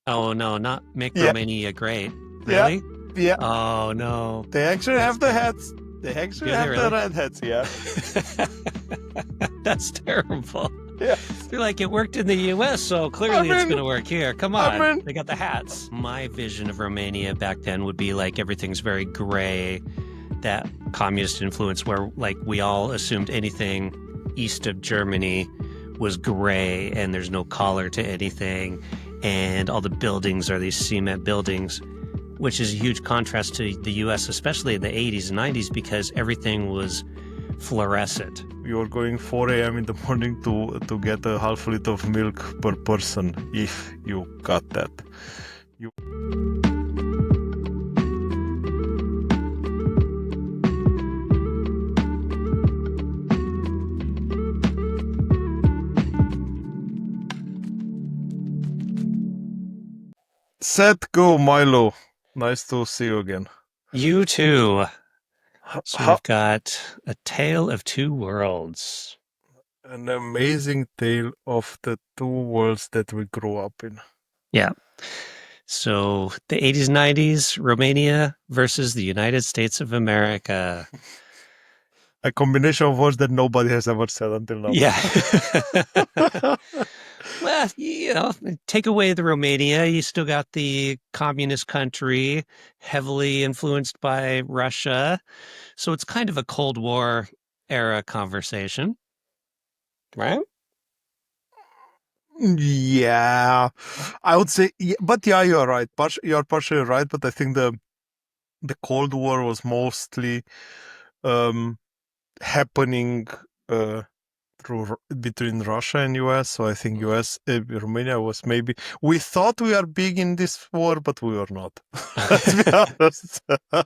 Oh no, not make Yeah, Romania great. yeah, Really? yeah. Oh no. They actually That's have the bad. hats. They actually Do they have the really? red hats. Yeah. That's terrible. Yes. They're like, it worked in the US, so I clearly it's mean, going to work here. Come I on. mean, They got the hats. My vision of Romania back then would be like everything's very gray, that communist influence where like we all assumed anything east of Germany was gray and there's no collar to anything. And all the buildings are these cement buildings, which is a huge contrast to the US, especially in the 80s and 90s, because everything was fluorescent. you're going 4 a.m. in the morning to get a half liter of milk per person if you got that. You set go, Milo. Nice to see you again. You too. So How we've got A Tale of Two Worlds. an amazing tale of the two worlds that we grew up in. Yeah. So the 80s, 90s, Romania versus the United States of America. A combination of words that nobody has ever said until now. Yeah. Well, you know, take away the Romania, you still got the communist country, heavily influenced by Russia. So it's kind of a Cold War era conversation, right? Yeah, I would say, yeah, but yeah, you're right. You're partially right, but I think the Cold War was mostly um, happening uh, between Russia and US. So I think Romania was maybe we thought we are big in this war, but we were not. Let's be honest. All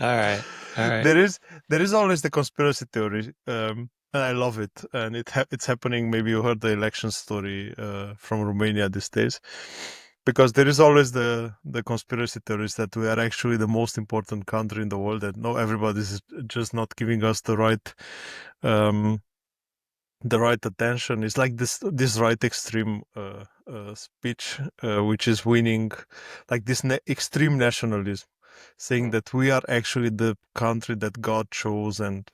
right. All right. there is there is always the conspiracy theory, and I love it. And it's happening. Maybe you heard the election story from Romania these days, because there is always the conspiracy theories that we are actually the most important country in the world. That no, everybody is just not giving us um, the right attention. It's like this right extreme speech, which is winning, like this extreme nationalism, saying that we are actually the country that God chose. And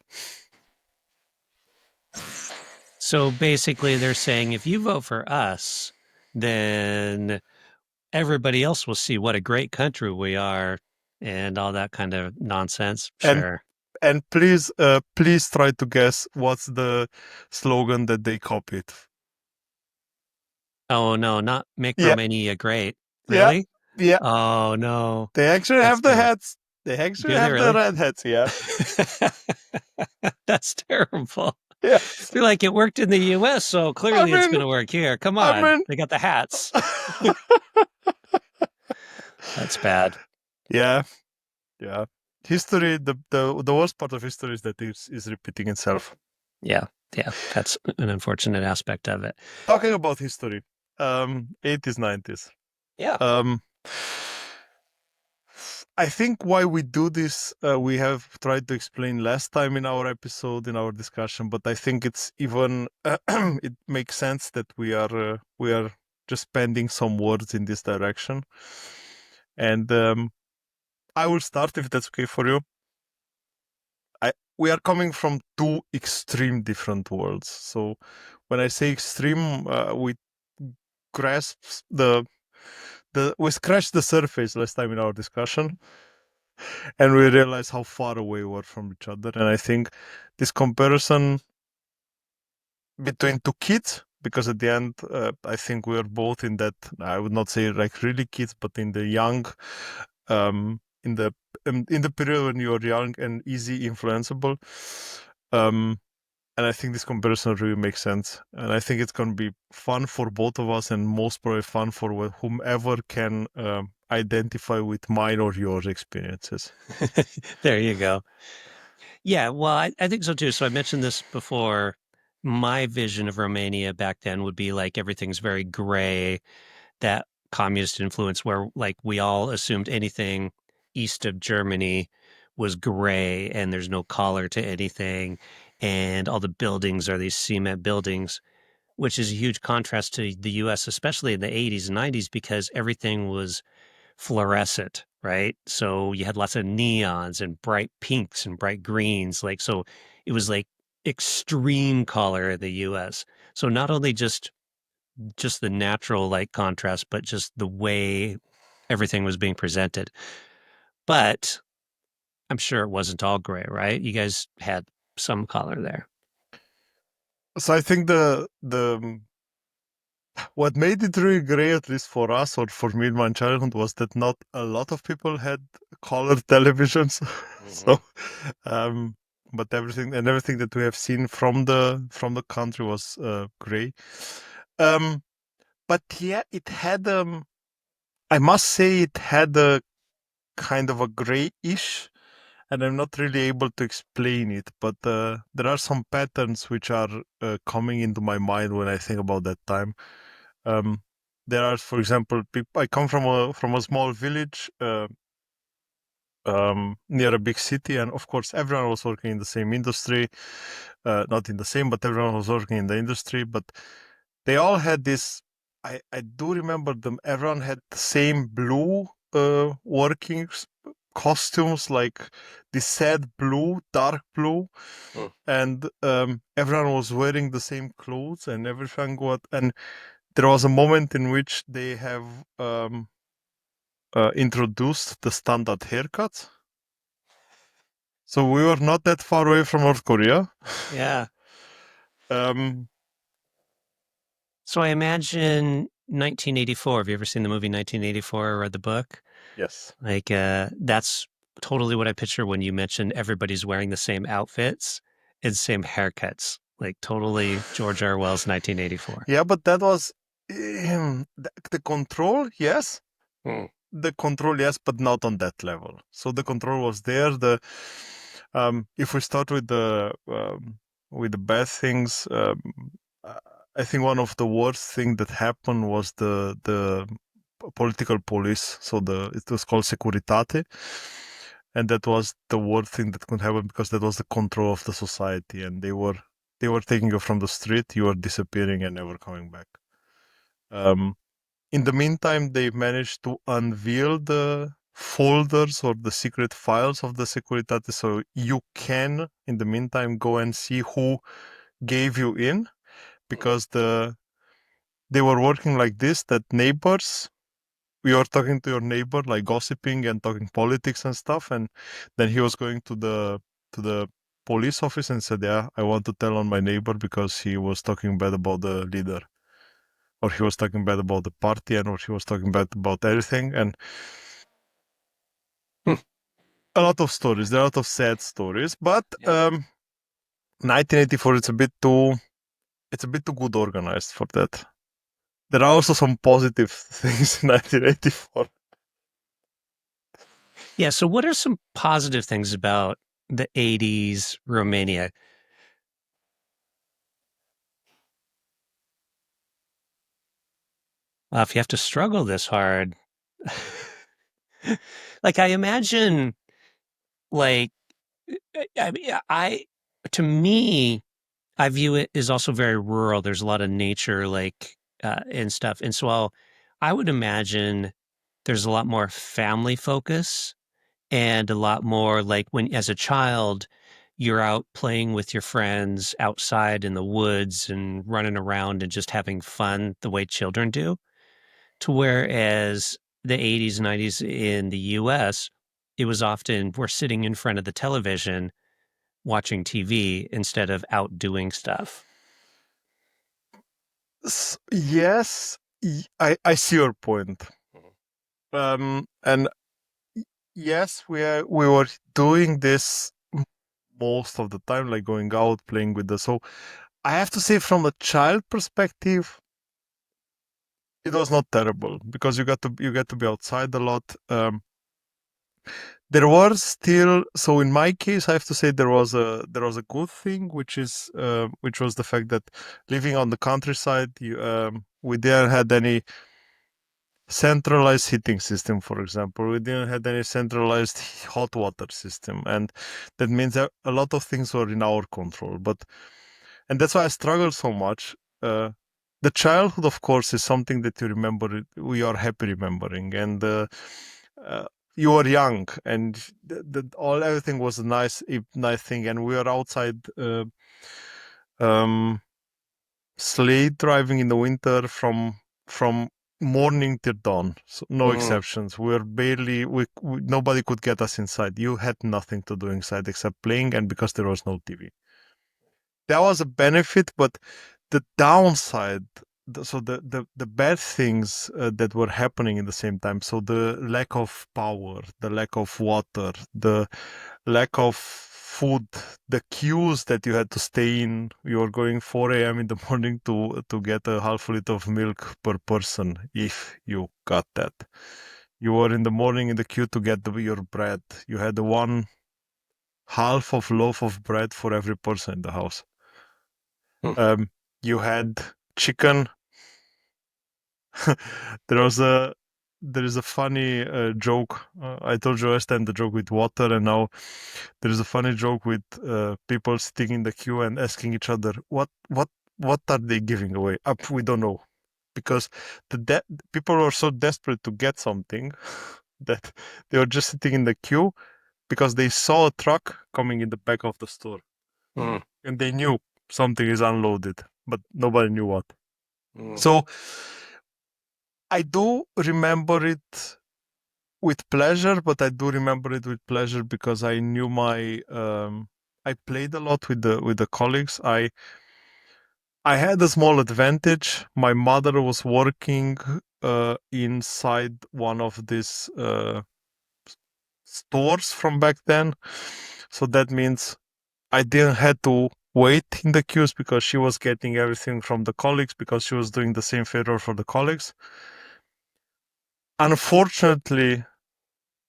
So basically, they're saying if you vote for us, then everybody else will see what a great country we are and all that kind of nonsense. and Sure. and please try to guess what's the slogan that they copied. Oh, no, not make Yeah, Romania great. yeah, Really? yeah. Oh, no. They actually That's have the bad. hats. They actually Do they have the really? red hats. Yeah, That's terrible. yes. They're like, it worked in the US, so I clearly it's going mean, to work here. Come I on. mean. They got the hats. That's bad. Yeah, yeah. History, the worst part of history is that is repeating itself. Yeah. Yeah. That's an unfortunate aspect of it. Talking about history, 80s, 90s. Yeah. Um, I think why we do this, we have tried to explain last time in our episode, in our discussion, but I think it's even, it makes sense that we are just spending some words in this direction. And I will start if that's okay for you. We are coming from two extreme different worlds. So when I say extreme, we grasp we scratched the surface last time in our discussion, and we realized how far away we were from each other. And I think this comparison between two kids, because at the end, I think we are both in that. I would not say like really kids, but in the young, in the period when you are young and easy influenceable. Um, and I think this comparison really makes sense. And I think it's going to be fun for both of us, and most probably fun for whomever can identify with mine or your experiences. There you go. Yeah, well, I think so too. So I mentioned this before. My vision of Romania back then would be like everything's very gray, that communist influence where like we all assumed anything east of Germany was gray and there's no collar to anything. And all the buildings are these cement buildings, which is a huge contrast to the US, especially in the 80s and 90s, because everything was fluorescent, right? So you had lots of neons and bright pinks and bright greens. Like, so it was like extreme color in the US. So not only just the natural light contrast, but just the way everything was being presented. But I'm sure it wasn't all gray, right? You guys had some color there. So I think the what made it really great, at least for us or for me in my childhood, was that not a lot of people had color televisions. Mm-hmm. So, um, but everything that we have seen from the country was gray. Um, but yeah, it had I must say it had a kind of a grayish, and I'm not really able to explain it. But there are some patterns which are coming into my mind when I think about that time. Um, there are, for example, I come from a small village near a big city, and of course, everyone was working in the same industry. Not in the same, but everyone was working in the industry. But they all had this. I do remember them. Everyone had the same blue working costumes, like this sad blue, dark blue, Mm. and everyone was wearing the same clothes and everything. And there was a moment in which they have introduced the standard haircut. So we were not that far away from North Korea. Yeah. Um, So I imagine 1984. Have you ever seen the movie 1984 or read the book? yes. Like, that's totally what I picture when you mention everybody's wearing the same outfits and same haircuts. Like, totally George Orwell's 1984. Yeah, but that was the control, yes. Mm. The control, yes, but not on that level. So the control was there. If we start with the bad things, uh, I think one of the worst thing that happened was the political police. So it was called Securitate, and that was the worst thing that could happen because that was the control of the society, and they were taking you from the street, you were disappearing and never coming back. Um, in the meantime, they managed to unveil the folders or the secret files of the Securitate, so you can, in the meantime, go and see who gave you in, because they were working like this, that neighbors, you are talking to your neighbor, like gossiping and talking politics and stuff, and then he was going to the police office and said, "Yeah, I want to tell on my neighbor because he was talking bad about the leader, or he was talking bad about the party, and or he was talking bad about everything." And Hmm. a lot of stories. There are a lot of sad stories, but Yep. 1984, it's a bit too good organized for that. There are also some positive things in 1984. Yeah. So, what are some positive things about the 80s Romania? If you have to struggle this hard, like, I imagine, like, I mean, to me, I view it as also very rural. There's a lot of nature, like, and stuff. And so I would imagine there's a lot more family focus and a lot more like when, as a child, you're out playing with your friends outside in the woods and running around and just having fun the way children do. To whereas the 80s, 90s in the US, it was often we're sitting in front of the television watching TV instead of out doing stuff. Yes, I see your point. And yes, we were doing this most of the time, like going out, playing with the. So I have to say, from a child perspective, it was not terrible because you get to be outside a lot. There was still, so in my case, I have to say there was a good thing, which was the fact that living on the countryside, we didn't had any centralized heating system, for example. We didn't have any centralized hot water system, and that means that a lot of things were in our control. And that's why I struggled so much. the childhood, of course, is something that you remember. We are happy remembering, and uh, you were young, and everything was a nice thing, and we are outside. Um, Sleigh driving in the winter from morning till dawn. So no Mm, exceptions. We're barely we nobody could get us inside. You had nothing to do inside except playing, and because there was no TV. That was a benefit, but the downside, the bad things that were happening in the same time. So the lack of power, the lack of water, the lack of food, the queues that you had to stay in. You were going 4 a.m. in the morning to get a half a liter of milk per person, if you got that. You were in the morning in the queue to get your bread. You had one half of loaf of bread for every person in the house. mm, Um, you had chicken. there was a there is a funny joke. I told you last time the joke with water, and now there is a funny joke with people sitting in the queue and asking each other, what are they giving away? Up, we don't know, because people were so desperate to get something that they were just sitting in the queue because they saw a truck coming in the back of the store, mm, and they knew something is unloaded, but nobody knew what. mm. So I do remember it with pleasure, but I do remember it with pleasure because I knew I played a lot with the colleagues. I had a small advantage. My mother was working inside one of these stores from back then, so that means I didn't have to wait in the queues because she was getting everything from the colleagues because she was doing the same favor for the colleagues. Unfortunately,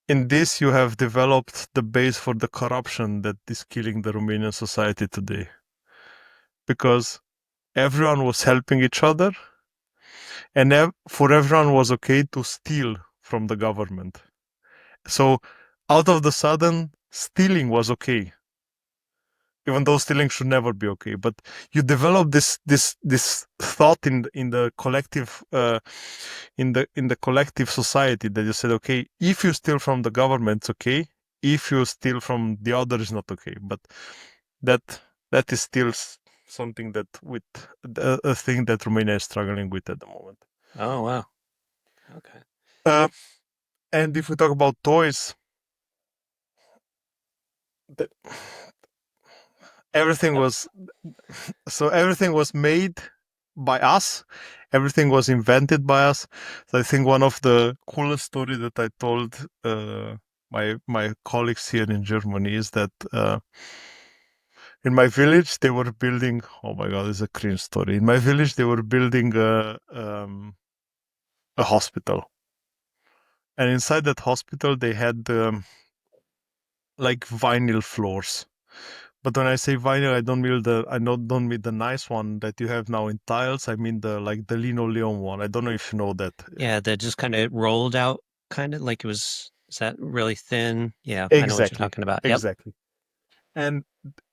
in this, you have developed the base for the corruption that is killing the Romanian society today. Because everyone was helping each other, and for everyone was okay to steal from the government. So, out of the sudden, stealing was okay, even though stealing should never be okay. But you develop this thought in the collective in the collective society that you said, okay, if you steal from the government, it's okay. If you steal from the other, it's not okay. But that that is still something that with a thing that Romania is struggling with at the moment. Oh, wow. Okay. Uh, and if we talk about toys, the, everything Yep. was everything was made by us. Everything was invented by us. So I think one of the coolest stories that I told my colleagues here in Germany is that in my village they were building. Oh my god, it's a cringe story. In my village they were building a hospital, and inside that hospital they had like vinyl floors. But when I say vinyl, I don't mean the nice one that you have now in tiles. I mean the linoleum one. I don't know if you know that. Yeah, that just kind of rolled out, kind of like it was, is that really thin? Yeah, I know what you're Exactly. talking about. Yep. Exactly. And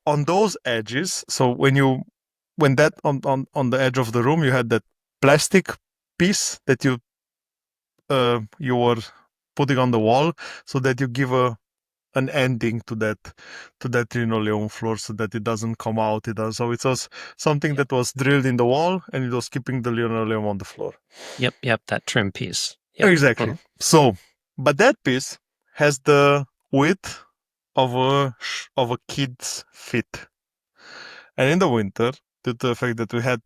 on those edges, so when that on the edge of the room, you had that plastic piece that you were putting on the wall so that you give an ending to that linoleum floor so that it doesn't come out. So it was something Yep. that was drilled in the wall and it was keeping the linoleum on the floor. Yep. Yep. That trim piece. Yep. Exactly. Mhm. So, but that piece has the width of a kid's feet. And in the winter, due to the fact that we had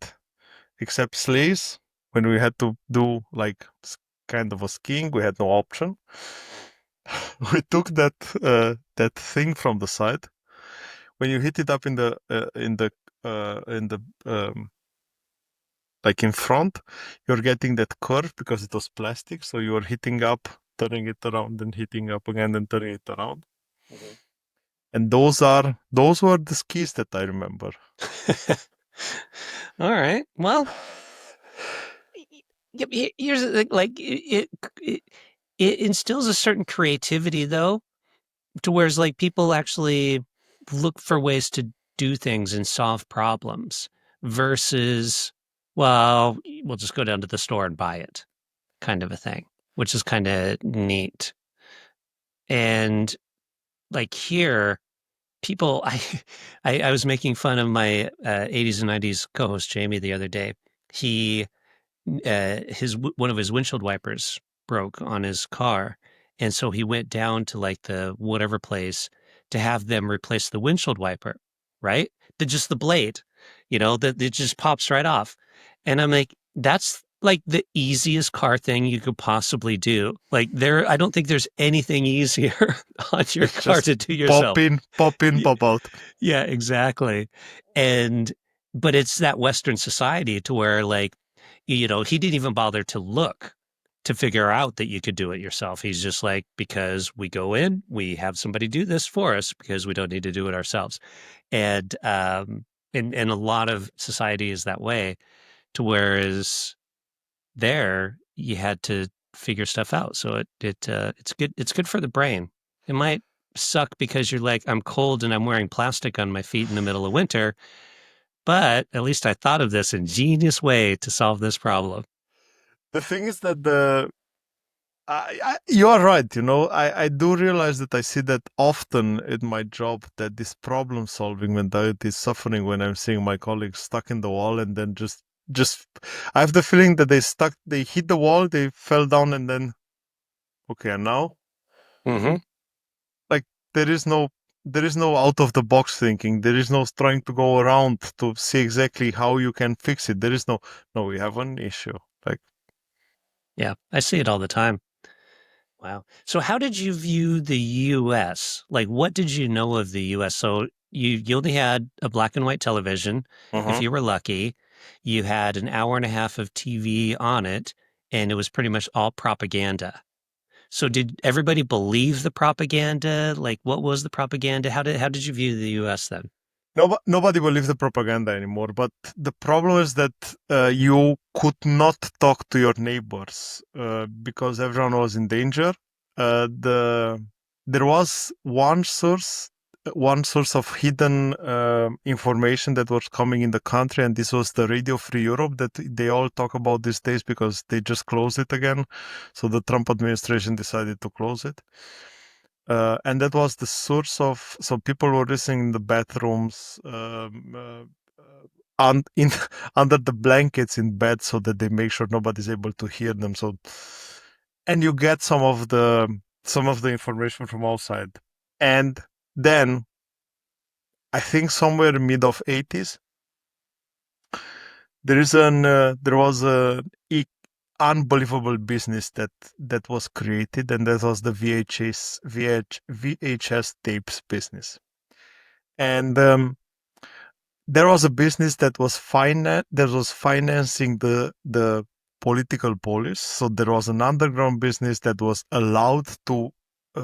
except sleighs, when we had to do like kind of a skiing, we had no option. We took that thing from the side. When you hit it up in the like in front, you're getting that curve because it was plastic. So you're hitting up, turning it around, and hitting up again, and turning it around. Mhm. And those were the skis that I remember. All right. Well, yep. Here's the thing, like it, it instills a certain creativity, though, to whereas like people actually look for ways to do things and solve problems versus well, we'll just go down to the store and buy it, kind of a thing, which is kind of neat. And like here, people, I was making fun of my 80s and 90s co-host Jamie the other day. He his one of his windshield wipers broke on his car, and so he went down to like the whatever place to have them replace the windshield wiper, right? Just the blade, that it just pops right off. And I'm like, that's like the easiest car thing you could possibly do. Like I don't think there's anything easier on your It's car just to do yourself. pop in, pop out. Yeah, exactly. And but it's that Western society to where like, he didn't even bother to look to figure out that you could do it yourself. He's just like, because we go in, we have somebody do this for us because we don't need to do it ourselves. And a lot of society is that way, to whereas there you had to figure stuff out. So it's good for the brain. It might suck because you're like, I'm cold and I'm wearing plastic on my feet in the middle of winter, but at least I thought of this ingenious way to solve this problem. The thing is that you are right. I do realize that I see that often in my job, that this problem solving mentality is suffering when I'm seeing my colleagues stuck in the wall and then just I have the feeling that they hit the wall, they fell down, and then okay, and now Mm-hmm. like there is no out of the box thinking. There is no trying to go around to see exactly how you can fix it. There is no, we have an issue. Like, Yeah, I see it all the time. Wow. So how did you view the US? Like, what did you know of the US? So you only had a black and white television, if mhm. you were lucky. You had an hour and a half of TV on it, and it was pretty much all propaganda. So did everybody believe the propaganda? Like, what was the propaganda? How did you view the US then? Nobody believes the propaganda anymore. But the problem is that you could not talk to your neighbors because everyone was in danger. There was one source of hidden information that was coming in the country, and this was the Radio Free Europe that they all talk about these days because they just closed it again. So the Trump administration decided to close it. And that was the source of, so people were listening in the bathrooms, in under the blankets in bed, so that they make sure nobody's able to hear them. So, and you get some of the information from outside, and then I think somewhere mid of 80s, there was a unbelievable business that was created, and that was the VHS tapes business. And there was a business that was financing the political police. So there was an underground business that was allowed to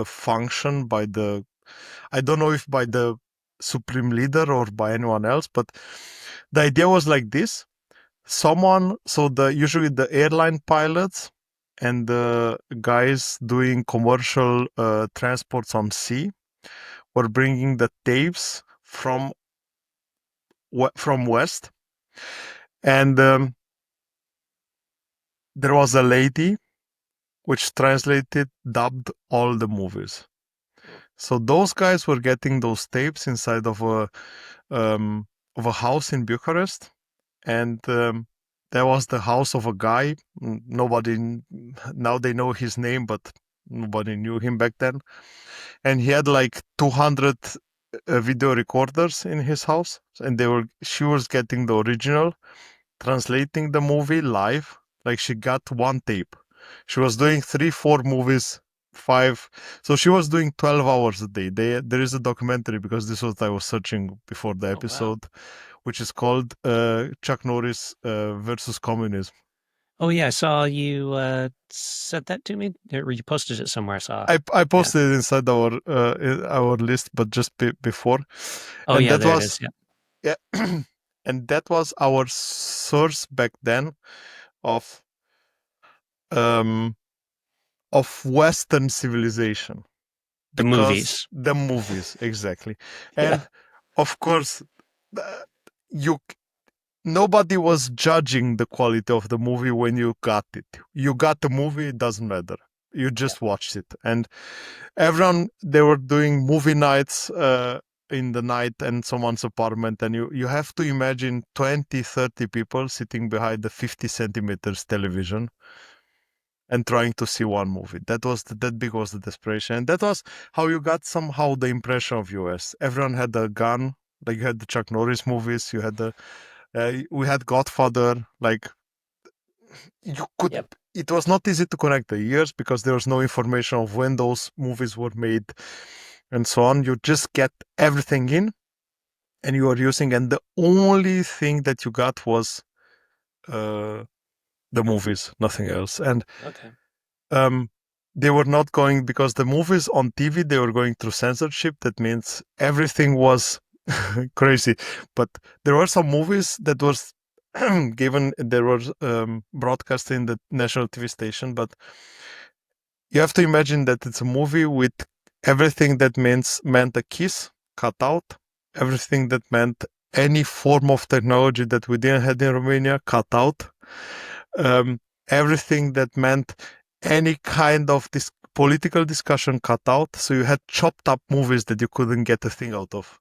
function by the, I don't know if by the supreme leader or by anyone else, but the idea was like this. Usually the airline pilots and the guys doing commercial transports on sea were bringing the tapes from west, and there was a lady which dubbed all the movies. So those guys were getting those tapes inside of a house in Bucharest, and there was the house of a guy. Nobody now they know his name, but nobody knew him back then. And he had like 200 video recorders in his house, and she was getting the original, translating the movie live. Like she got one tape. She was doing 3, 4 movies, five. So she was doing 12 hours a day. There is a documentary, because this was I was searching before the Oh, wow. episode, which is called Chuck Norris versus Communism. Oh, yeah, I saw you sent that to me, or you posted it somewhere. I saw. I Yeah. posted it inside our list, but just before, Oh, and yeah, that there it was is. Yeah. yeah, and that was our source back then of um Western civilization, The because movies. the movies exactly. Yeah. And of course, uh, you nobody was judging the quality of the movie when you got it. You got the movie, it doesn't matter. You Yeah. just watched it. And everyone, they were doing movie nights in the night in someone's apartment. And you have to imagine 20, 30 people sitting behind the 50 centimeters television and trying to see one movie. That big was the desperation. And that was how you got somehow the impression of US. Everyone had a gun. Like you had the Chuck Norris movies, you had we had Godfather. Like you could, Yep. it was not easy to connect the years because there was no information of when those movies were made and so on. You just get everything in and you are using, and the only thing that you got was uh, the movies, nothing else. And Okay. um, they were not going, because the movies on TV, they were going through censorship. That means everything was crazy. But there were some movies that was given, there was broadcast in the national TV station, but you have to imagine that it's a movie with everything that meant a kiss cut out, everything that meant any form of technology that we didn't have in Romania cut out, everything that meant any kind of this political discussion cut out. So you had chopped up movies that you couldn't get a thing out of.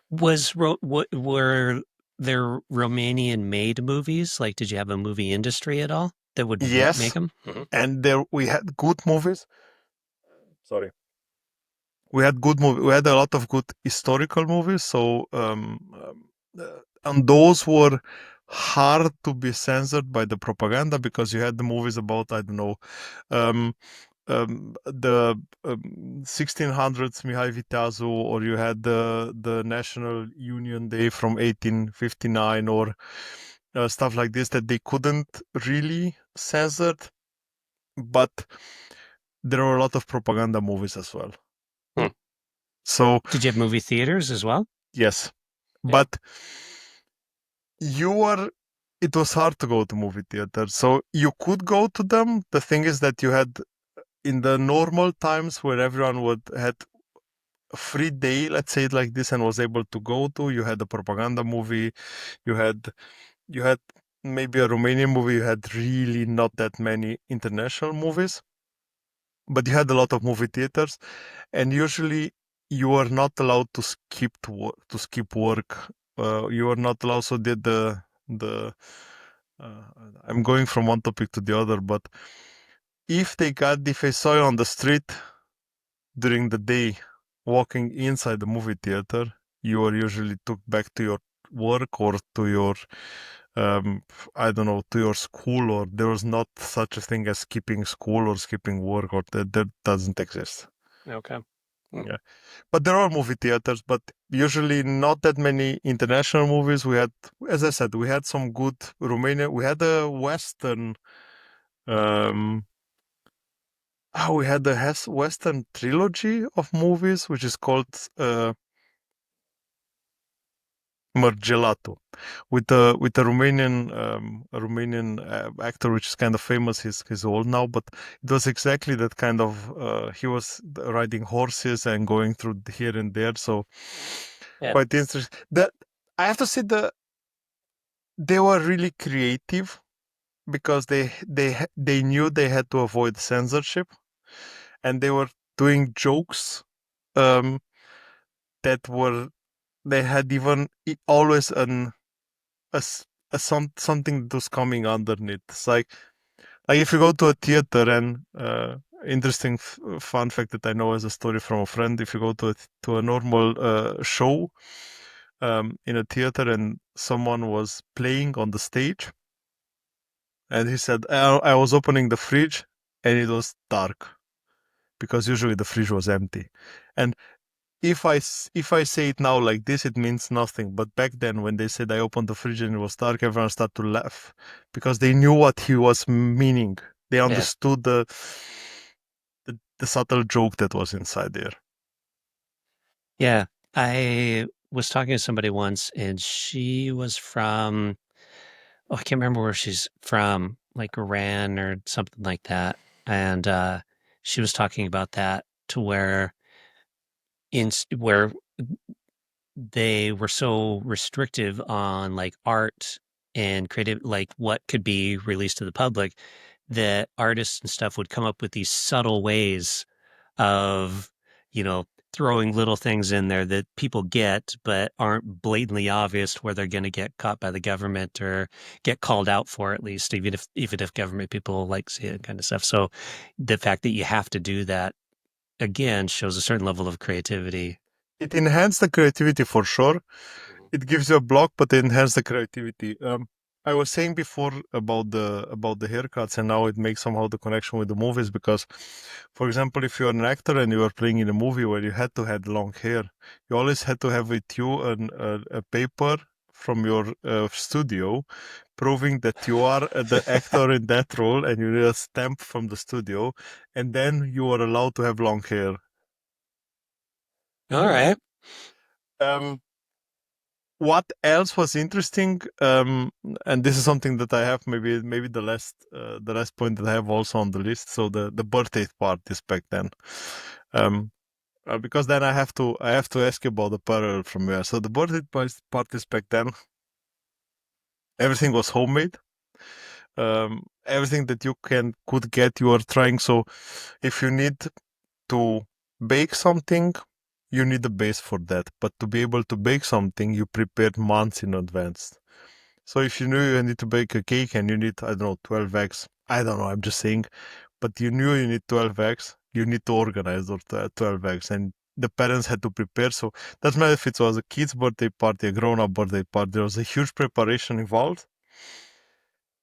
Were there Romanian made movies? Like, did you have a movie industry at all that would make Yes, them? and there we had good movies. Sorry, we had good movie. We had a lot of good historical movies. So and those were hard to be censored by the propaganda because you had the movies about, I don't know, um, the 1600s Mihai Viteazu, or you had the National Union Day from 1859, or stuff like this that they couldn't really censor, but there were a lot of propaganda movies as well. Hmm. So Did you have movie theaters as well? yes, Yeah. but you were. It was hard to go to movie theaters, so you could go to them. The thing is that you had, in the normal times where everyone would had a free day, let's say it like this, and was able to go to, you had a propaganda movie, you had you had maybe a Romanian movie, you had really not that many international movies, but you had a lot of movie theaters, and usually you are not allowed to skip work. You are not allowed. So did the uh, I'm going from one topic to the other, but if I saw you on the street during the day walking inside the movie theater, you are usually took back to your work or to your um, I don't know, to your school, or there was not such a thing as skipping school or skipping work, or that doesn't exist. Okay. Hmm. Yeah. But there are movie theaters, but usually not that many international movies. We had, as I said, we had some good Romania. We had a Western, um, we had a Western trilogy of movies, which is called Margelato, with a Romanian actor, which is kind of famous. He's old now, but it was exactly that kind of. He was riding horses and going through here and there, so Yeah. quite interesting. That I have to say, they were really creative because they knew they had to avoid censorship, and they were doing jokes um, that were, they had even always something that was coming underneath. It's like if you go to a theater, and interesting fun fact that I know as a story from a friend. If you go to a normal show in a theater, and someone was playing on the stage, and he said, I was opening the fridge and it was dark because usually the fridge was empty. And if I say it now like this, it means nothing. But back then, when they said I opened the fridge and it was dark, everyone started to laugh because they knew what he was meaning. They Yeah. understood the subtle joke that was inside there. Yeah. I was talking to somebody once and she was from, oh, I can't remember where she's from, like Iran or something like that. And she was talking about that to where they were so restrictive on like art and creative, like what could be released to the public, that artists and stuff would come up with these subtle ways of, you know, throwing little things in there that people get but aren't blatantly obvious where they're going to get caught by the government or get called out for, at least even if government people like see it kind of stuff. So the fact that you have to do that again shows a certain level of creativity. It enhanced the creativity for sure. It gives you a block, but it enhances the creativity. I was saying before about the haircuts, and now it makes somehow the connection with the movies because, for example, if you're an actor and you are playing in a movie where you had to have long hair, you always had to have with you a paper from your studio proving that you are the actor in that role, and you need a stamp from the studio, and then you are allowed to have long hair. All right. Um, what else was interesting, and this is something that I have, maybe the last point that I have also on the list, so the birthday parties back then, um, because then I have to ask you about the parallel from here. So the birthday parties back then, everything was homemade. Everything that you could get, you are trying. So if you need to bake something, you need a base for that, but to be able to bake something, you prepared months in advance. So if you knew you need to bake a cake and you need, I don't know, 12 eggs, I don't know, I'm just saying, but you knew you need 12 eggs, you need to organize those 12 eggs, and the parents had to prepare. So doesn't matter if it was a kid's birthday party, a grown-up birthday party, there was a huge preparation involved.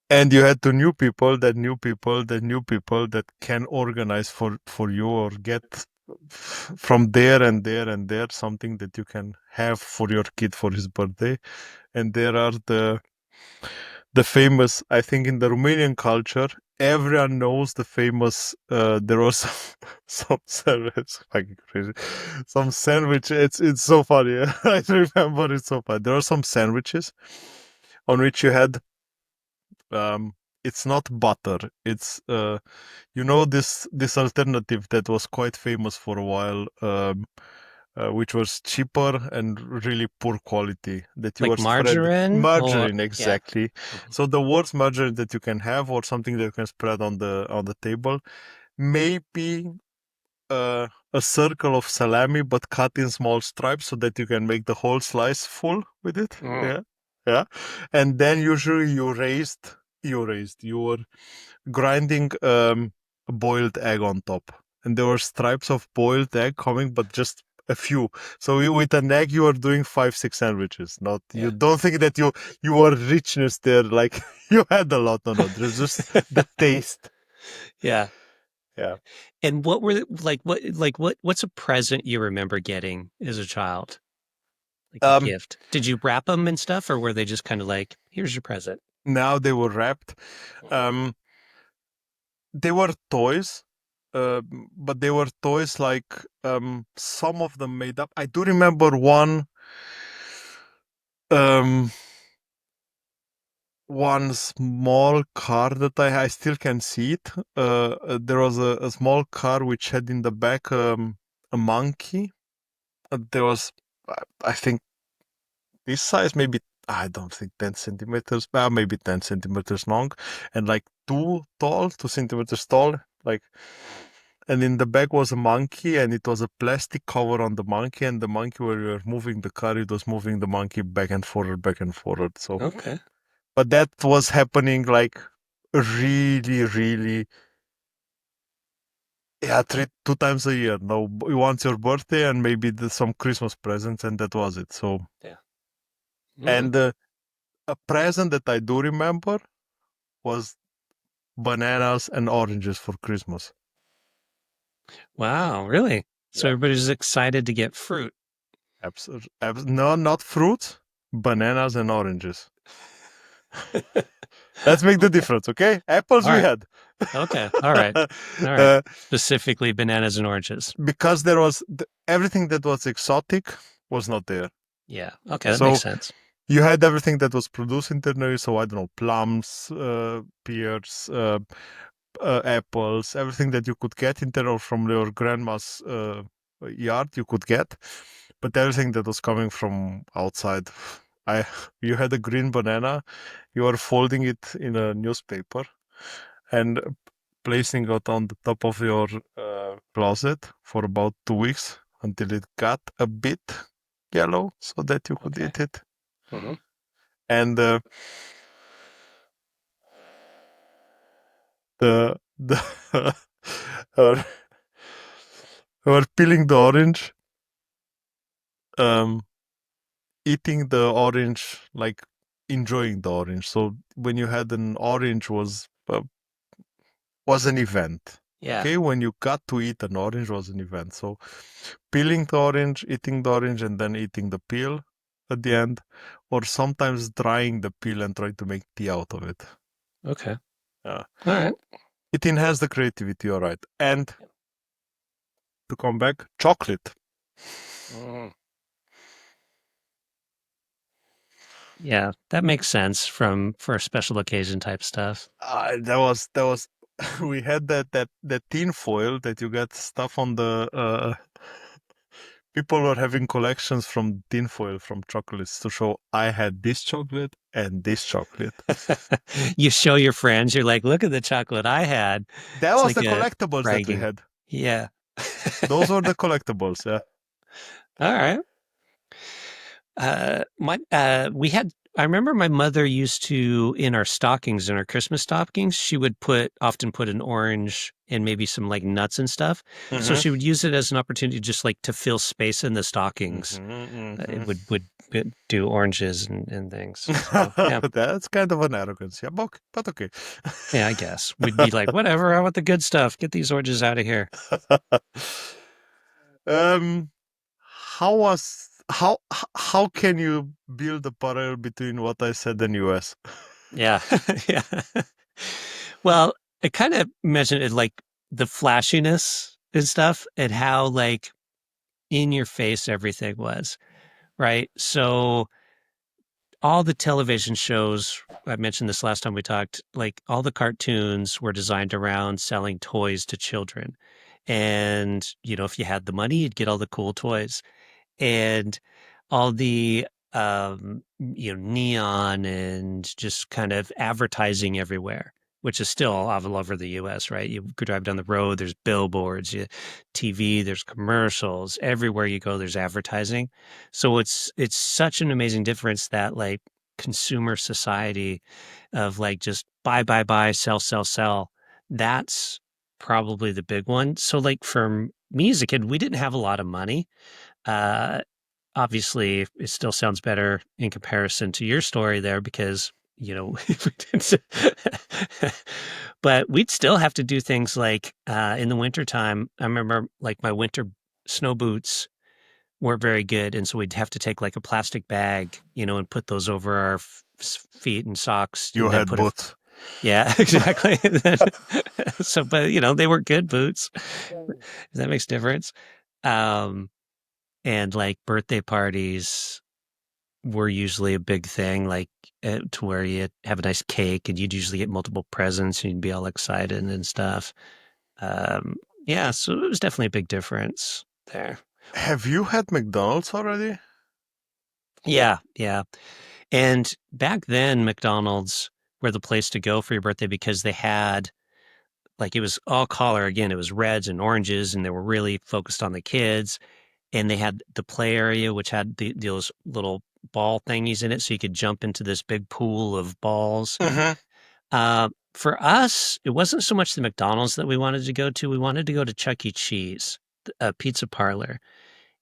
And you had to new people that can organize for you or get from there and there and there something that you can have for your kid for his birthday. And there are the famous, I think in the Romanian culture, everyone knows the famous, there was some sandwich, fucking crazy, some sandwich, it's so funny. I remember it so funny. There are some sandwiches on which you had, um, it's not butter, it's, this alternative that was quite famous for a while, which was cheaper and really poor quality that you Like were spread margarine or margarine yeah. exactly. Mhm. So the worst margarine that you can have or something that you can spread on the table, maybe a circle of salami but cut in small stripes so that you can make the whole slice full with it. Mm. Yeah, yeah. And then usually you were grinding a boiled egg on top, and there were stripes of boiled egg coming, but just a few. So with an egg, you are doing 5, 6 sandwiches. Not you Yeah. don't think that you are richness there, like you had a lot. No, no, there's just the taste. Yeah. Yeah. And what's a present you remember getting as a child? Like a Um. gift. Did you wrap them and stuff, or were they just kind of like, here's your present? Now they were wrapped. Um. They were toys. Uh, but they were toys like some of them made up. I do remember um one small car that I still can see it. There was a small car which had in the back a monkey. There was, I think, this size, maybe, I don't think 10 centimeters, maybe 10 centimeters long, and like 2 centimeters tall. Like, and in the back was a monkey, and it was a plastic cover on the monkey, and the monkey, where you were moving the car, it was moving the monkey back and forward, back and forward. So Okay. but that was happening like really, really, yeah, 2 times a year. No, once your birthday and maybe some Christmas presents, and that was it. So, Yeah. Mm. and a present that I do remember was bananas and oranges for Christmas. Wow, really? So Yeah, everybody's excited to get fruit. absolutely. No, not fruit, bananas and oranges. Let's make the Okay. difference, okay? Apples All we right. had. Okay. All right. All right. uh, Specifically bananas and oranges. because there was everything that was exotic was not there. Yeah. Okay, that makes So sense. you had everything that was produced internally. So I don't know, plums, pears, apples, everything that you could get internal from your grandma's yard, you could get. but everything that was coming from outside, I you had a green banana, you are folding it in a newspaper and placing it on the top of your closet for about 2 weeks until it got a bit yellow so that you could Okay. eat it. Hmm. And the or, or peeling the orange, um, eating the orange, like enjoying the orange. So when you had an orange was an event. Yeah. Okay, when you got to eat an orange was an event. So peeling the orange, eating the orange, and then eating the peel at the end, or sometimes drying the peel and trying to make tea out of it. Okay. Uh, All right. it enhanced the creativity, all right. And to come back, chocolate. Mm. Yeah, that makes sense for special occasion type stuff. That was we had that tin foil that you get stuff on the people were having collections from tin foil from chocolates to show I had this chocolate and this chocolate. You show your friends, you're like, look at the chocolate I had. That It's was like the a collectibles that we bragging. had. Yeah. Those were the collectibles, yeah. All right. My we had I remember my mother used to in our stockings, in our Christmas stockings, she would often put an orange and maybe some like nuts and stuff. So Mm-hmm. she would use it as an opportunity just like to fill space in the stockings. It Mm-hmm, would do oranges and things. So yeah. mm-hmm. That's kind of an arrogance, yeah, but okay. Yeah, I guess. We'd be like, whatever, I want the good stuff. Get these oranges out of here. um, how can you build a parallel between what I said and US? Yeah. Yeah. Well, I kind of mentioned it like the flashiness and stuff and how like in your face everything was, right? So all the television shows, I mentioned this last time we talked, like all the cartoons were designed around selling toys to children. And, if you had the money, you'd get all the cool toys. And all the neon and just kind of advertising everywhere, which is still all over the US, right? You could drive down the road, there's billboards, TV, there's commercials, everywhere you go there's advertising. So it's such an amazing difference that like consumer society of like just buy, sell, sell, sell. That's probably the big one. So like for me as a kid, we didn't have a lot of money. Uh, Obviously, it still sounds better in comparison to your story there because, but we'd still have to do things like in the wintertime. I remember like my winter snow boots weren't very good. And so we'd have to take like a plastic bag, and put those over our feet and socks You and then had put a, both. yeah, exactly. So, but, they were good boots. That makes a difference. Um, and like birthday parties were usually a big thing, like to where you have a nice cake and you'd usually get multiple presents and you'd be all excited and stuff. Um, yeah, so it was definitely a big difference there. Have you had McDonald's already? Yeah, yeah. And back then, McDonald's were the place to go for your birthday because they had like it was all color again. It was reds and oranges, and they were really focused on the kids. And they had the play area, which had those little ball thingies in it, so you could jump into this big pool of balls. Mm-hmm. For us, it wasn't so much the McDonald's that we wanted to go to. We wanted to go to Chuck E. Cheese, a pizza parlor.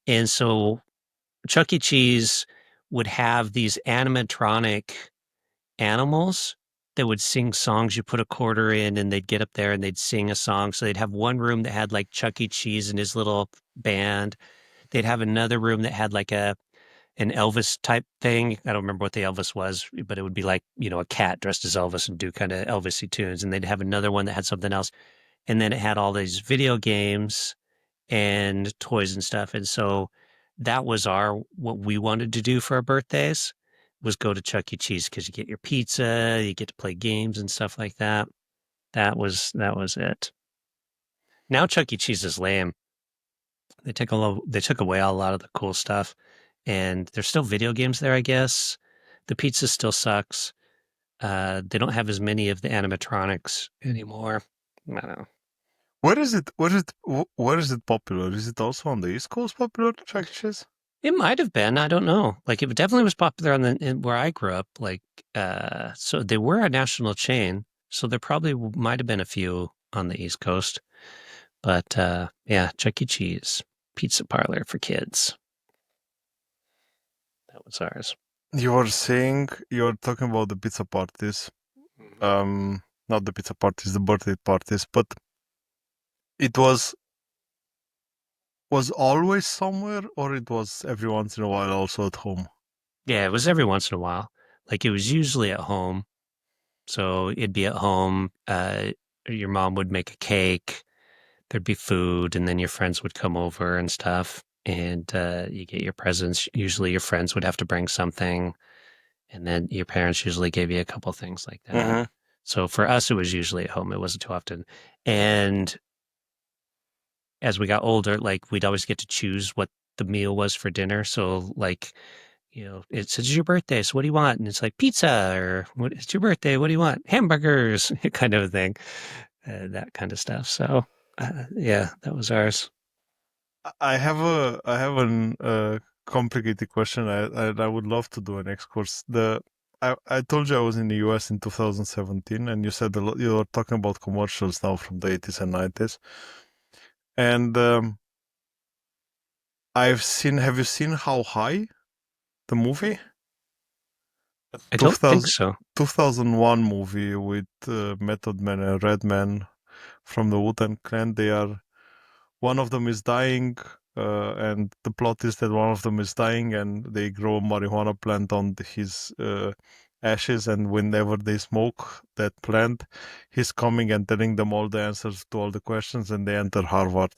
And so Chuck E. Cheese would have these animatronic animals that would sing songs. You put a quarter in and they'd get up there and they'd sing a song. So they'd have one room that had like Chuck E. Cheese and his little band. They'd have another room that had like an Elvis type thing. I don't remember what the Elvis was, but it would be like, a cat dressed as Elvis and do kind of Elvis-y tunes. And they'd have another one that had something else. And then it had all these video games and toys and stuff. And so that was what we wanted to do for our birthdays was go to Chuck E. Cheese because you get your pizza, you get to play games and stuff like that. That was it. Now Chuck E. Cheese is lame. They took away a lot of the cool stuff, and there's still video games there, I guess. The pizza still sucks. They don't have as many of the animatronics anymore. I don't know. Where is it? Where is it popular? Is it also on the East Coast popular, Chuck E. Cheese? It might have been. I don't know. Like it definitely was popular where I grew up. So they were a national chain. So there probably might have been a few on the East Coast. But yeah, Chuck E. Cheese pizza parlor for kids. That was ours. You were saying you're talking about the pizza parties. Not the pizza parties, the birthday parties, but it was always somewhere, or it was every once in a while also at home. Yeah, it was every once in a while. Like it was usually at home. So it'd be at home. Your mom would make a cake. There'd be food, and then your friends would come over and stuff. And you get your presents. Usually, your friends would have to bring something, and then your parents usually gave you a couple things like that. Mm-hmm. So for us, it was usually at home. It wasn't too often. And as we got older, like we'd always get to choose what the meal was for dinner. So like, it says it's your birthday, so what do you want? And it's like pizza, or what? It's your birthday, what do you want? Hamburgers, kind of a thing, that kind of stuff. So yeah, that was ours. I have an complicated question. I would love to do an excurse. I told you I was in the US in 2017, and you said you were talking about commercials now from the 80s and 90s. And have you seen How High, the movie? I don't think 2000, so. 2001 movie with Method Man and Redman from the Wu-Tang Clan. One of them is dying, and the plot is that one of them is dying, and they grow a marijuana plant on his ashes, and whenever they smoke that plant, he's coming and telling them all the answers to all the questions, and they enter Harvard.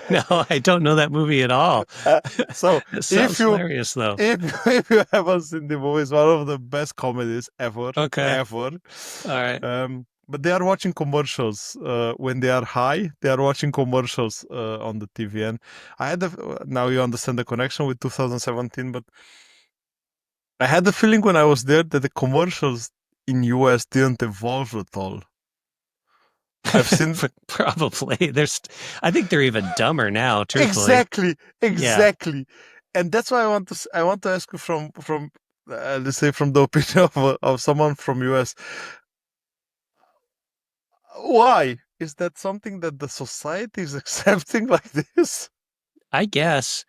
No, I don't know that movie at all. So It if sounds you hilarious, though. if you haven't seen the movie, it's one of the best comedies ever, Okay, ever. all right. But they are watching commercials when they are high. They are watching commercials on the TV, and now you understand the connection with 2017. But I had the feeling when I was there that the commercials in US didn't evolve at all. I've seen Probably. I think they're even dumber now, truthfully. exactly, Yeah. exactly, and that's why I want to ask you from let's say from the opinion of someone from US. Why is that something that the society is accepting like this? I guess.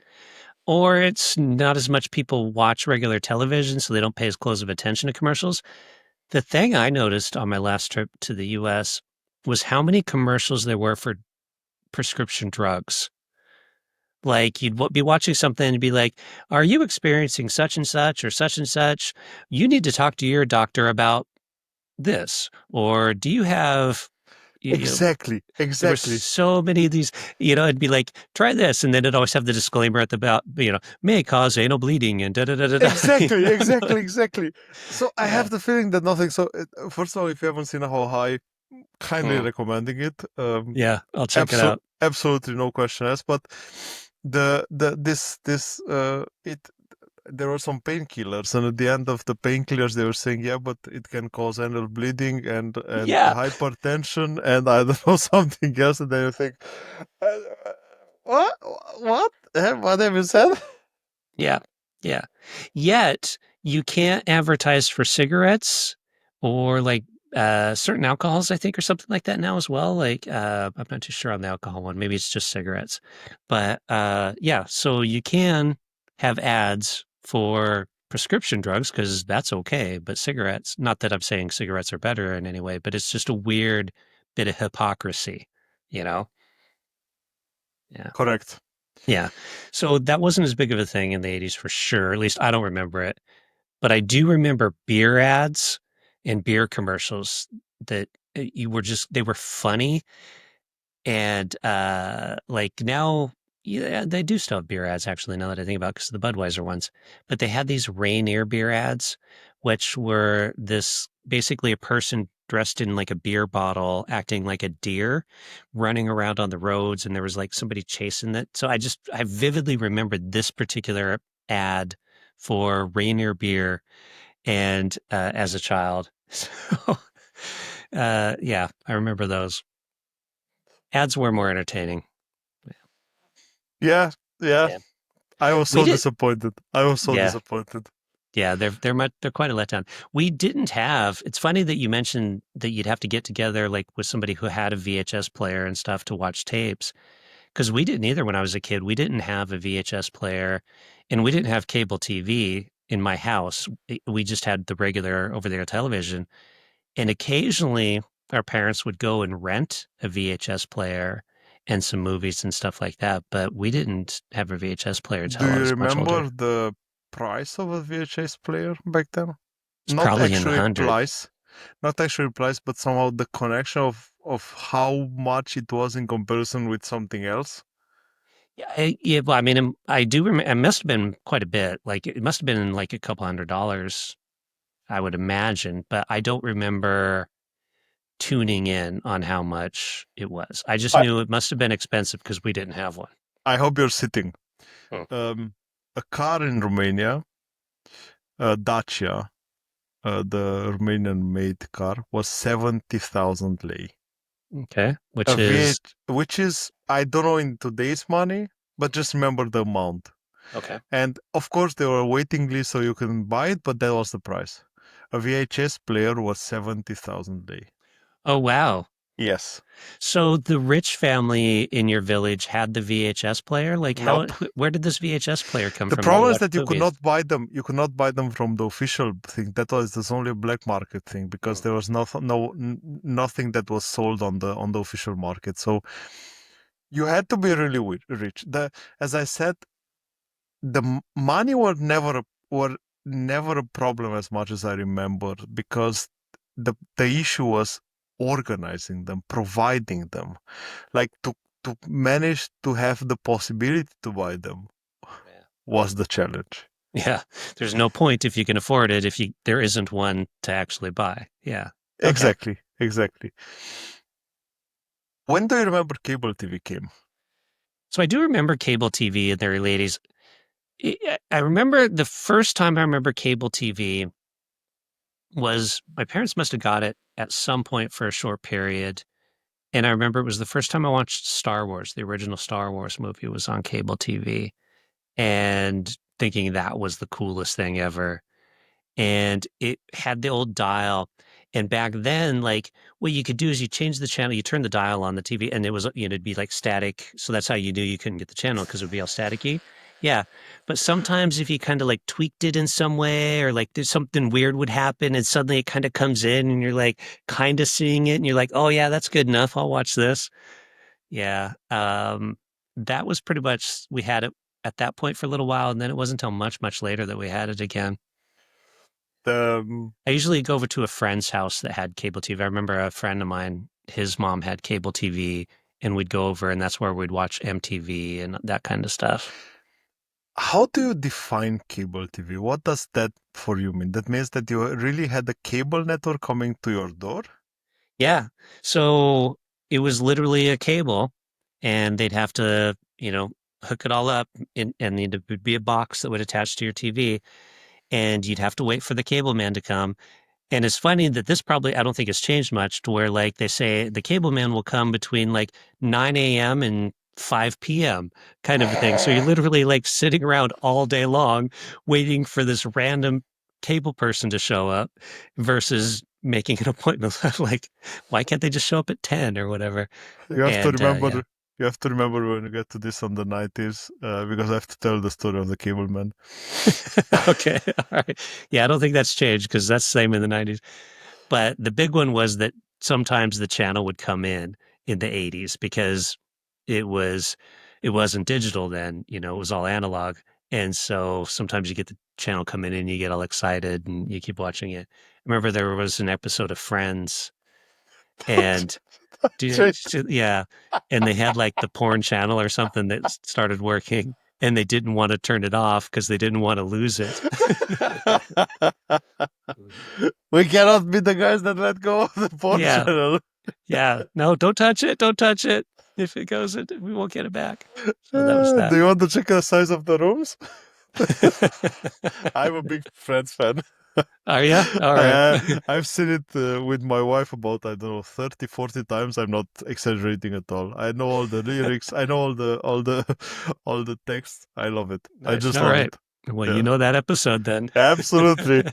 Or it's not as much people watch regular television, so they don't pay as close of attention to commercials. The thing I noticed on my last trip to the US was how many commercials there were for prescription drugs. Like you'd be watching something and be like, "Are you experiencing such and such or such and such? You need to talk to your doctor about this." Or do you have, you know, Exactly, there were exactly, so many of these, it'd be like, try this. And then it'd always have the disclaimer at the about, may cause anal bleeding and da da da da da. exactly, exactly, exactly. So I Yeah. have the feeling that nothing. So first of all, if you haven't seen How High, kindly Mm. recommending it. Yeah. I'll check it out. Absolutely no question asked. But the this it there were some painkillers, and at the end of the painkillers, they were saying, yeah, but it can cause anal bleeding and Yeah. hypertension, and I don't know something else. And then you think, uh, what what what have you said? Yeah. Yeah. Yet you can't advertise for cigarettes or like certain alcohols, I think, or something like that now as well. Like I'm not too sure on the alcohol one. Maybe it's just cigarettes. But yeah, so you can have ads for prescription drugs because that's okay. But cigarettes, not that I'm saying cigarettes are better in any way, but it's just a weird bit of hypocrisy, you know? Yeah. Correct. Yeah. So that wasn't as big of a thing in the 80s for sure. At least I don't remember it. But I do remember beer ads and beer commercials that they were funny. And like now, yeah, they do still have beer ads actually, now that I think about it, because the Budweiser ones. But they had these Rainier beer ads, which were this basically a person dressed in like a beer bottle, acting like a deer, running around on the roads, and there was like somebody chasing it. So I vividly remembered this particular ad for Rainier beer and as a child. So yeah, I remember those. Ads were more entertaining. Yeah, yeah. Yeah. I was We so did disappointed. I was so yeah. disappointed. Yeah, they're quite a letdown. We didn't have. It's funny that you mentioned that you'd have to get together like with somebody who had a VHS player and stuff to watch tapes because we didn't either when I was a kid. We didn't have a VHS player and we didn't have cable TV in my house. We just had the regular over there television. And occasionally our parents would go and rent a VHS player and some movies and stuff like that, but we didn't have a VHS player Do until I you was much older. remember the price of a VHS player back then? It's Not probably in the actually hundreds. price, not actually price, but somehow the connection of how much it was in comparison with something else. Yeah, yeah. Well, I mean, I do remember. It must have been quite a bit. Like it must have been like a couple $100s, I would imagine. But I don't remember tuning in on how much it was. I just I knew it must have been expensive because we didn't have one. I hope you're sitting. Hmm. A car in Romania, Dacia, the Romanian-made car, was 70,000 lei. Okay, A which is V8, which is, I don't know in today's money, but just remember the amount. okay. And of course, there were a waiting list so you can buy it, but that was the price. A VHS player was 70,000 lei. Oh wow. Yes. So the rich family in your village had the VHS player. Like how? Nope. Where did this VHS player come The from that you problem is watched that you could movies? not buy them. You could not buy them from the official thing. That was only a black market thing because Hmm. there was nothing that was sold on the official market. So you had to be really rich. As I said, money were never a problem as much as I remember because the issue was organizing them, providing them, like to manage to have the possibility to buy them Yeah. was the challenge. Yeah. There's no point if you can afford it if you there isn't one to actually buy. Yeah. Okay. Exactly, exactly. When do you remember cable TV came? So I do remember cable TV in the early 80s. I remember the first time I remember cable TV was my parents must have got it at some point for a short period. And I remember it was the first time I watched Star Wars. The original Star Wars movie was on cable TV and thinking that was the coolest thing ever. And it had the old dial. And back then, like what you could do is you change the channel, you turn the dial on the TV, and it was, it'd be like static. So that's how you knew you couldn't get the channel because it would be all staticky. Yeah. But sometimes if you kind of like tweaked it in some way or like there's something weird would happen and suddenly it kind of comes in and you're like kind of seeing it and you're like, oh yeah, that's good enough. I'll watch this. Yeah. That was pretty much, we had it at that point for a little while. And then it wasn't until much, much later that we had it again. The I usually go over to a friend's house that had cable TV. I remember a friend of mine, his mom had cable TV, and we'd go over, and that's where we'd watch MTV and that kind of stuff. How do you define cable TV? What does that for you mean? That means that you really had a cable network coming to your door? Yeah. So it was literally a cable, and they'd have to, hook it all up, and it would be a box that would attach to your TV, and you'd have to wait for the cable man to come. And it's funny that this probably, I don't think it's changed much to where like they say the cable man will come between like 9 a.m. and 5 p.m. kind of a thing. So you're literally like sitting around all day long waiting for this random cable person to show up versus making an appointment. Like, why can't they just show up at 10 or whatever? You have to And remember. yeah. You have to remember when you get to this on the 90s, because I have to tell the story of the cable man. Okay. All right. Yeah, I don't think that's changed because that's the same in the 90s. But the big one was that sometimes the channel would come in the 80s because it was it wasn't digital then, it was all analog. And so sometimes you get the channel come in and you get all excited and you keep watching it. I remember there was an episode of Friends and Shit. yeah, and they had like the porn channel or something that started working and they didn't want to turn it off because they didn't want to lose it. We cannot be the guys that let go of the porn Yeah. channel. Yeah. No, don't touch it. Don't touch it. If it goes, we won't get it back. So that was that. Do you want to check the size of the rooms? I'm a big Friends fan. Are you? All right. I've seen it with my wife about, I don't know, 30, 40 times. I'm not exaggerating at all. I know all the lyrics. I know all the text. I love it. I Nice. just All love right. it. Well, Yeah. you know that episode then. Absolutely.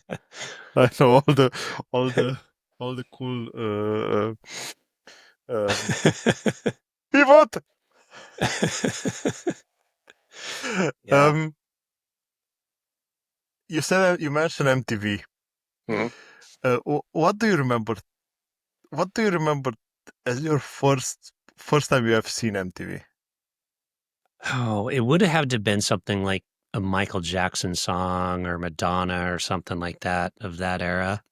I know all the all the cool pivot. Yeah. You mentioned MTV. Mhm. What do you remember? What do you remember as your first time you have seen MTV? Oh, it would have to have been something like a Michael Jackson song or Madonna or something like that of that era.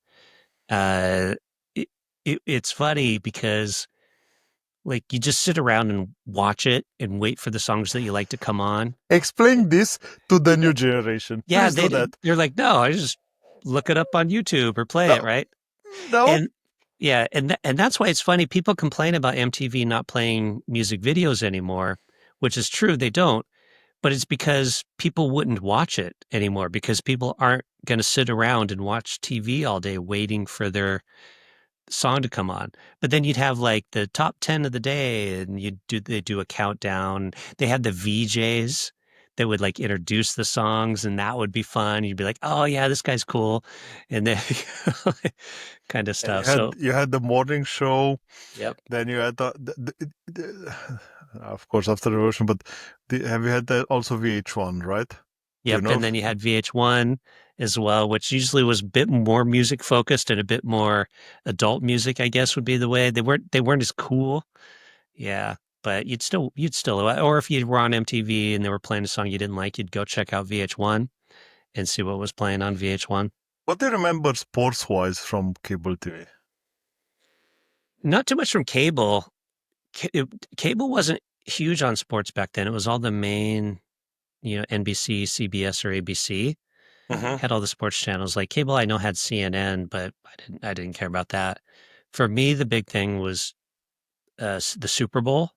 Uh, it, it's funny because like you just sit around and watch it and wait for the songs that you like to come on. Explain this to the new generation. Yeah, Please do that. they're like, no, I just look it up on YouTube or play it, No, right? no. And yeah, and that's why it's funny. People complain about MTV not playing music videos anymore, which is true. They don't, but it's because people wouldn't watch it anymore because people aren't going to sit around and watch TV all day waiting for their song to come on. But then you'd have like the top 10 of the day and they do a countdown. They had the VJs that would like introduce the songs and that would be fun. You'd be like, "Oh yeah, this guy's cool." And then kind of And stuff. So, you had the morning show. yep. Then you had of course after the revolution. But have you had that also VH1, right? Do you Yep, know? and then you had VH1 as well, which usually was a bit more music focused and a bit more adult music, I guess would be the way. They weren't as cool. Yeah, but you'd still or if you were on MTV and they were playing a song you didn't like, you'd go check out VH1 and see what was playing on VH1. What do you remember sports-wise from cable TV? Not too much from cable. Cable wasn't huge on sports back then. It was all the main, NBC, CBS, or ABC Mm-hmm. had all the sports channels. Like cable, I know had CNN, but I didn't care about that. For me, the big thing was the Super Bowl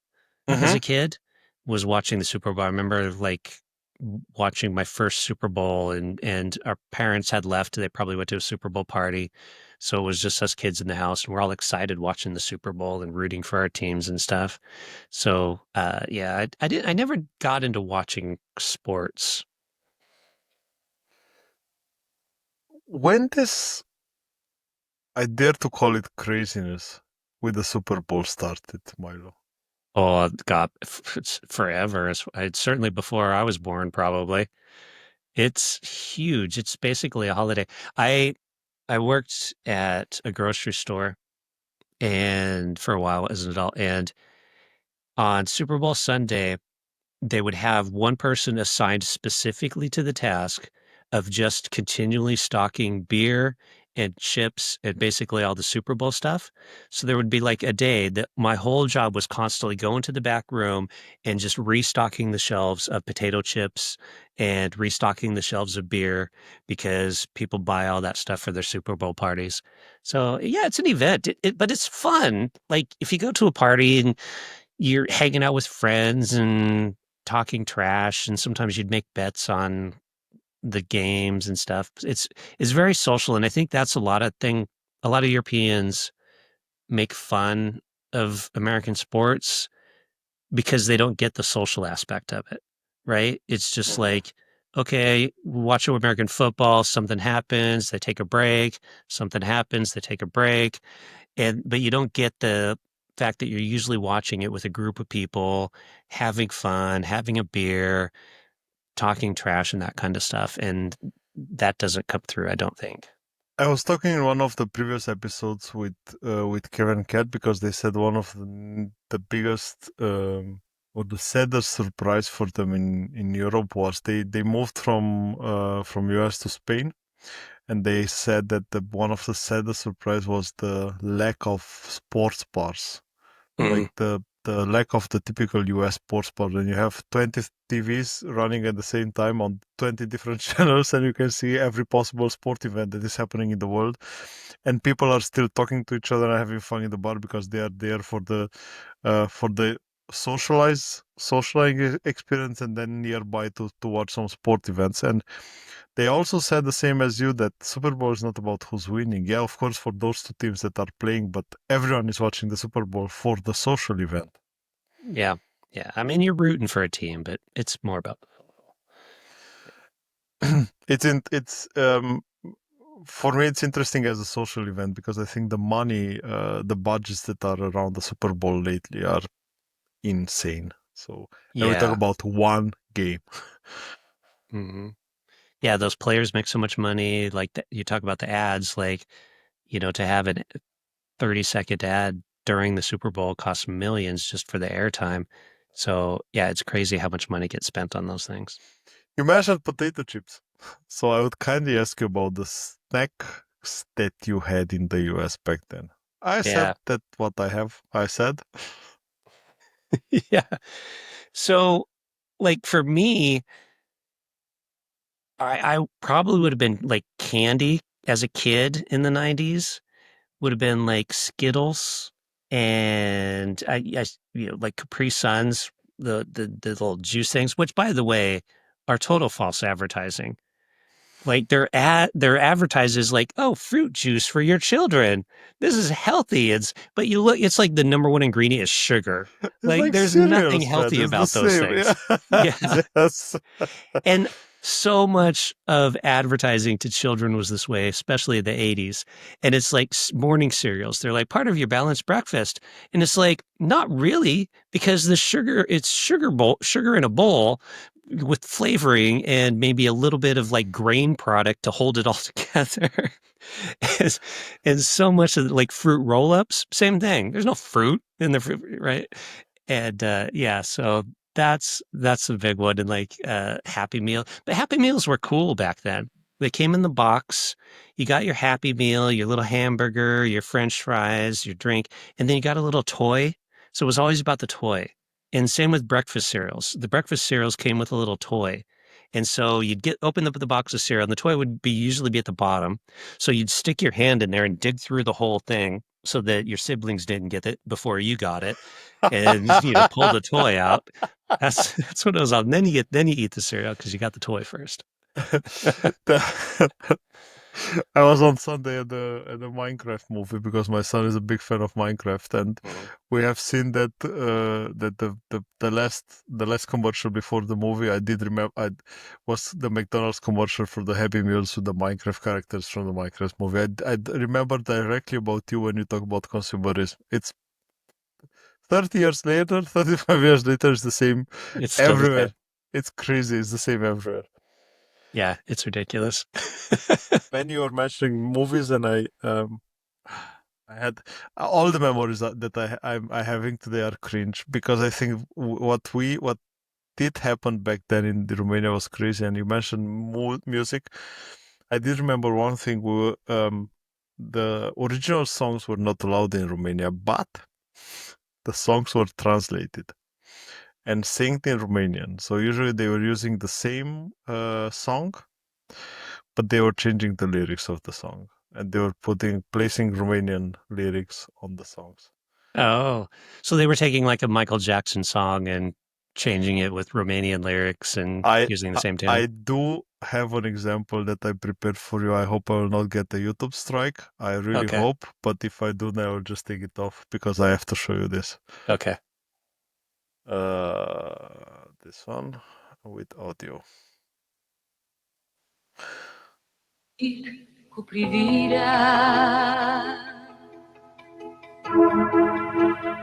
as Mm-hmm. a kid, was watching the Super Bowl. I remember like watching my first Super Bowl and our parents had left. They probably went to a Super Bowl party. So it was just us kids in the house and we're all excited watching the Super Bowl and rooting for our teams and stuff. So yeah, I never got into watching sports. When this, I dare to call it craziness, with the Super Bowl started, Milo. Oh God, it's forever. It's certainly before I was born, probably. It's huge. It's basically a holiday. I I worked at a grocery store and for a while as an adult, and on Super Bowl Sunday, they would have one person assigned specifically to the task of just continually stocking beer and chips and basically all the Super Bowl stuff. So there would be like a day that my whole job was constantly going to the back room and just restocking the shelves of potato chips and restocking the shelves of beer because people buy all that stuff for their Super Bowl parties. So yeah, it's an event, but it's fun. Like if you go to a party and you're hanging out with friends and talking trash, and sometimes you'd make bets on the games and stuff. It's very social, and I think that's a lot of Europeans make fun of American sports because they don't get the social aspect of it, right? It's just Mm-hmm. like, okay, watch American football, something happens, they take a break, something happens, they take a break but you don't get the fact that you're usually watching it with a group of people, having fun, having a beer, talking trash and that kind of stuff, and that doesn't come through, I don't think. I was talking in one of the previous episodes with Kevin Cat, because they said one of the biggest or the saddest surprise for them in Europe was they moved from US to Spain, and they said that one of the saddest surprise was the lack of sports bars. Like Mm. the lack of the typical US sports part. And you have 20 TVs running at the same time on 20 different channels, and you can see every possible sport event that is happening in the world. And people are still talking to each other and having fun in the bar because they are there for the socializing experience, and then nearby to watch some sport events. And they also said the same as you, that Super Bowl is not about who's winning. Yeah, of course, for those two teams that are playing, but everyone is watching the Super Bowl for the social event. Yeah. Yeah. I mean, you're rooting for a team, but it's more about. It's for me, it's interesting as a social event because I think the money, the budgets that are around the Super Bowl lately are insane. So, and we talk Yeah. about one game. Hmm. Yeah. Those players make so much money. Like you talk about the ads, like, to have a 30-second ad during the Super Bowl costs millions just for the airtime. So, yeah, it's crazy how much money gets spent on those things. You mentioned potato chips. So I would kindly ask you about the snacks that you had in the US back then. I said Yeah. that what I said. Yeah. So, like for me, I probably would have been like candy as a kid in the 90s, would have been like Skittles and like Capri Suns, the little juice things, which by the way are total false advertising. Like their advertised as like, oh, fruit juice for your children. This is healthy. But you look, it's like the number one ingredient is sugar. It's Like like there's nothing cereals, man. healthy It's the about those same. things. Yeah. Yeah. Yes. And so much of advertising to children was this way, especially in the 80s. And it's like morning cereals. They're like part of your balanced breakfast. And it's like, not really, because it's sugar in a bowl with flavoring and maybe a little bit of like grain product to hold it all together. and, and so much of like fruit roll-ups, same thing. There's no fruit in the fruit, right? And yeah, so that's a big one. And like Happy Meal, but Happy Meals were cool back then. They came in the box. You got your Happy Meal, your little hamburger, your French fries, your drink, and then you got a little toy. So it was always about the toy. And same with breakfast cereals. The breakfast cereals came with a little toy. And so you'd open up the box of cereal, and the toy would usually be at the bottom. So you'd stick your hand in there and dig through the whole thing so that your siblings didn't get it before you got it, and pull the toy out. That's what it was on. Then you eat the cereal because you got the toy first. The- I was on Sunday at the Minecraft movie because my son is a big fan of Minecraft, and Mhm. we have seen that that the last commercial before the movie. I did remember I was the McDonald's commercial for the Happy Meals with the Minecraft characters from the Minecraft movie. I remember directly about you when you talk about consumerism. It's 30 years later, 35 years later, it's the same It's still the everywhere. same. It's crazy. It's the same everywhere. Yeah, it's ridiculous. When you were mentioning movies, and I had all the memories that I'm having today are cringe because I think what did happen back then in Romania was crazy. And you mentioned music. I did remember one thing. The original songs were not allowed in Romania, but the songs were translated and sing in Romanian. So usually they were using the same song, but they were changing the lyrics of the song, and they were placing Romanian lyrics on the songs. Oh, so they were taking like a Michael Jackson song and changing it with Romanian lyrics and I using the I same I tune. do have an example that I prepared for you. I hope I will not get a YouTube strike. I really Okay. hope, but if I do, then I will just take it off because I have to show you this. Okay. This one with audio. Cu privirea.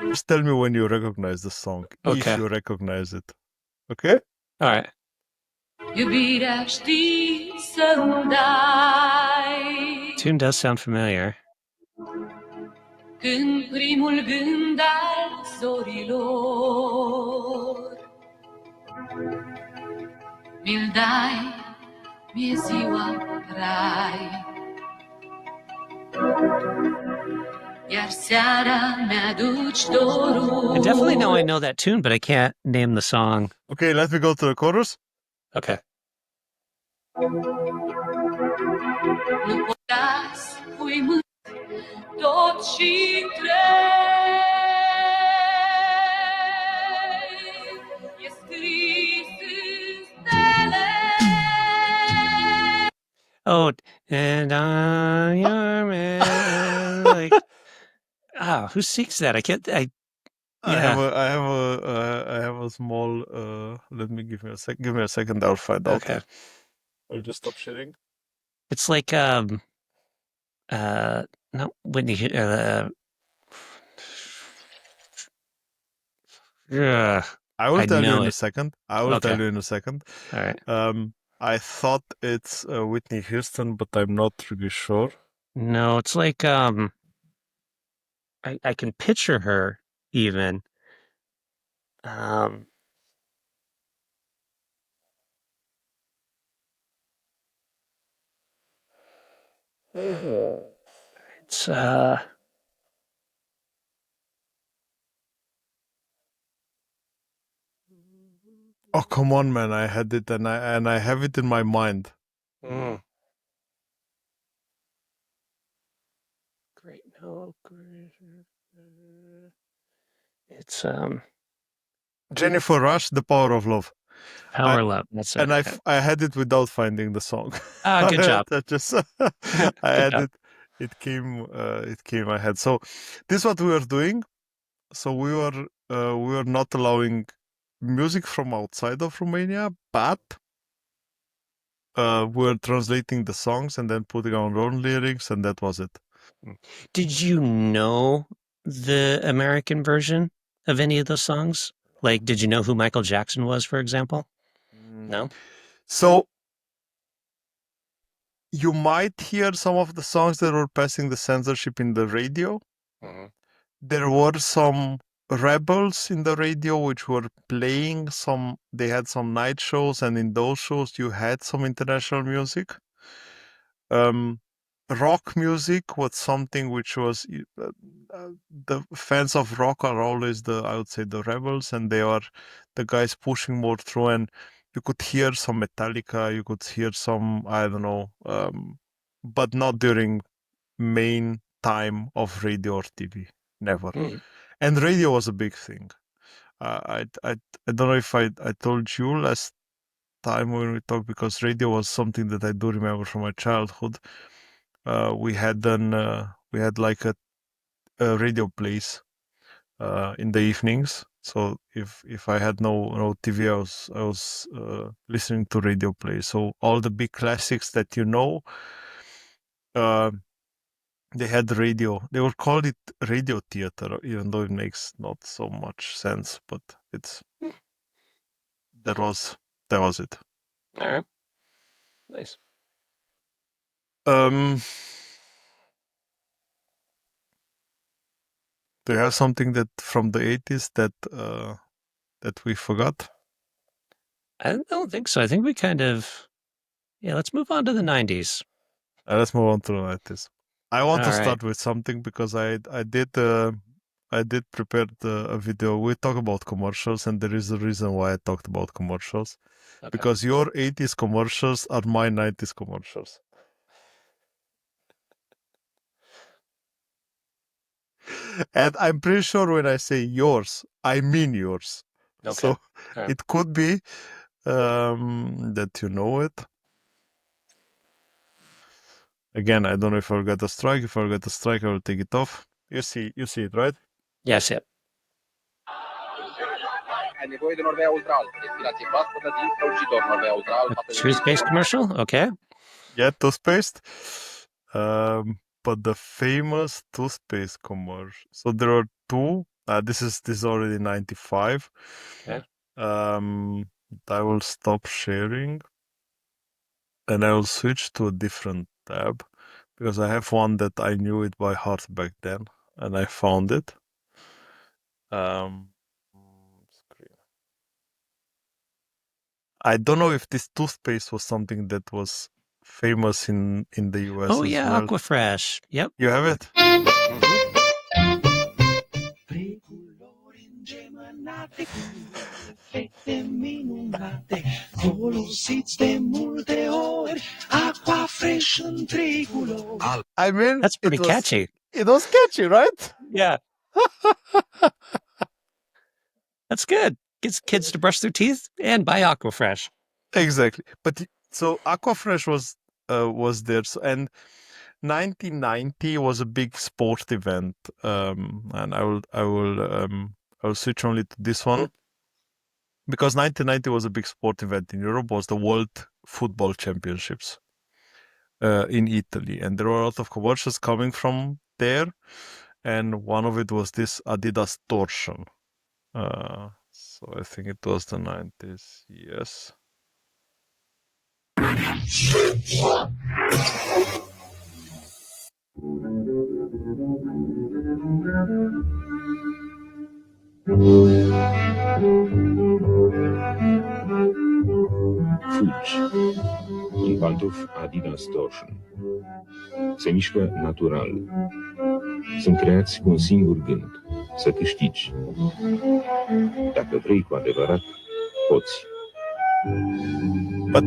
Just tell me when you recognize the song, if Okay. you recognize it. Okay? All right. Iubirea știi să-mi dai Tune does sound familiar. când primul gând al zorilor mi-l dai, mi-e ziua trai. Iar seara mi-aduci dorul. I definitely know I know that tune, but I can't name the song. Okay, let me go to the chorus. Okay. Nu putea spui mânt tot și trei. E scris în stele. Oh, and on your man, like, who sings that? I can't. I Yeah. have a small. Let me give me a sec. Give me a second. I'll find out. Okay. I'll just stop sharing. It's like not Whitney. Yeah. I will tell you know in a it. second. I will tell Okay. you in a second. All right. I thought it's Whitney Houston, but I'm not really sure. No, it's like I can picture her even. It's Oh, come on, man! I had it, and I have it in my mind. Great. No, great. It's Jennifer Rush, "The Power of Love," Power Love. That's it. and I had it without finding the song. Good job. I just I had it. It came. I had. So this is what we were doing. So we were not allowing music from outside of Romania, but we were translating the songs and then putting our own lyrics, and that was it. Did you know the American version of any of those songs? Like, did you know who Michael Jackson was, for example? No. So you might hear some of the songs that were passing the censorship in the radio. There were some rebels in the radio which were playing some. They had some night shows, and in those shows you had some international music. Rock music was something which was the fans of rock are always I would say the rebels, and they are the guys pushing more through. And you could hear some Metallica, you could hear some, I don't know, but not during main time of radio or TV, never. And radio was a big thing. I don't know if I told you last time when we talked, because radio was something that I do remember from my childhood. We had like a radio plays in the evenings. So if I had no TV, I was listening to radio plays. So all the big classics that they had radio. They would call it radio theater, even though it makes not so much sense. But that was it. All right. Nice. Do you have something that from the 80s that we forgot? I don't think so. I think we kind of, let's move on to the 90s. Let's move on to the 90s. I want to All right. start with something because I did prepare a video. We talk about commercials, and there is a reason why I talked about commercials. Okay. Because your 80s commercials are my 90s commercials. And I'm pretty sure when I say yours, I mean yours. Okay. So right. it could be that you know it. Again, I don't know if I'll get a strike. If I'll get a strike, I will take it off. You see it, right? Yes, yep. Toothpaste commercial? Okay. Yeah, toothpaste. But the famous toothpaste commercial. So there are two. This is already 95. Okay. I will stop sharing, and I will switch to a different tab because I have one that I knew it by heart back then, and I found it. Screen. I don't know if this toothpaste was something that was famous in the US. Oh as yeah, well. Aquafresh. Yep. You have it? Mm-hmm. Gemănate cu fete minunate, folosiți de multe ori, aqua fresh întregul or. I mean, That's pretty catchy. It was catchy, right? Yeah. That's good. Gets kids to brush their teeth and buy Aquafresh. Exactly. But so Aquafresh was there, and 1990 was a big sport event, and I will switch only to this one because 1990 was a big sport event in Europe. Was the World Football Championships in Italy, and there were a lot of commercials coming from there, and one of it was this Adidas torsion. So I think it was the 90s. Yes. Fugi. În pantofi Adidas Torsion. Se mișcă natural. Sunt creați cu un singur gând, să câștigi. Dacă vrei cu adevărat, poți. But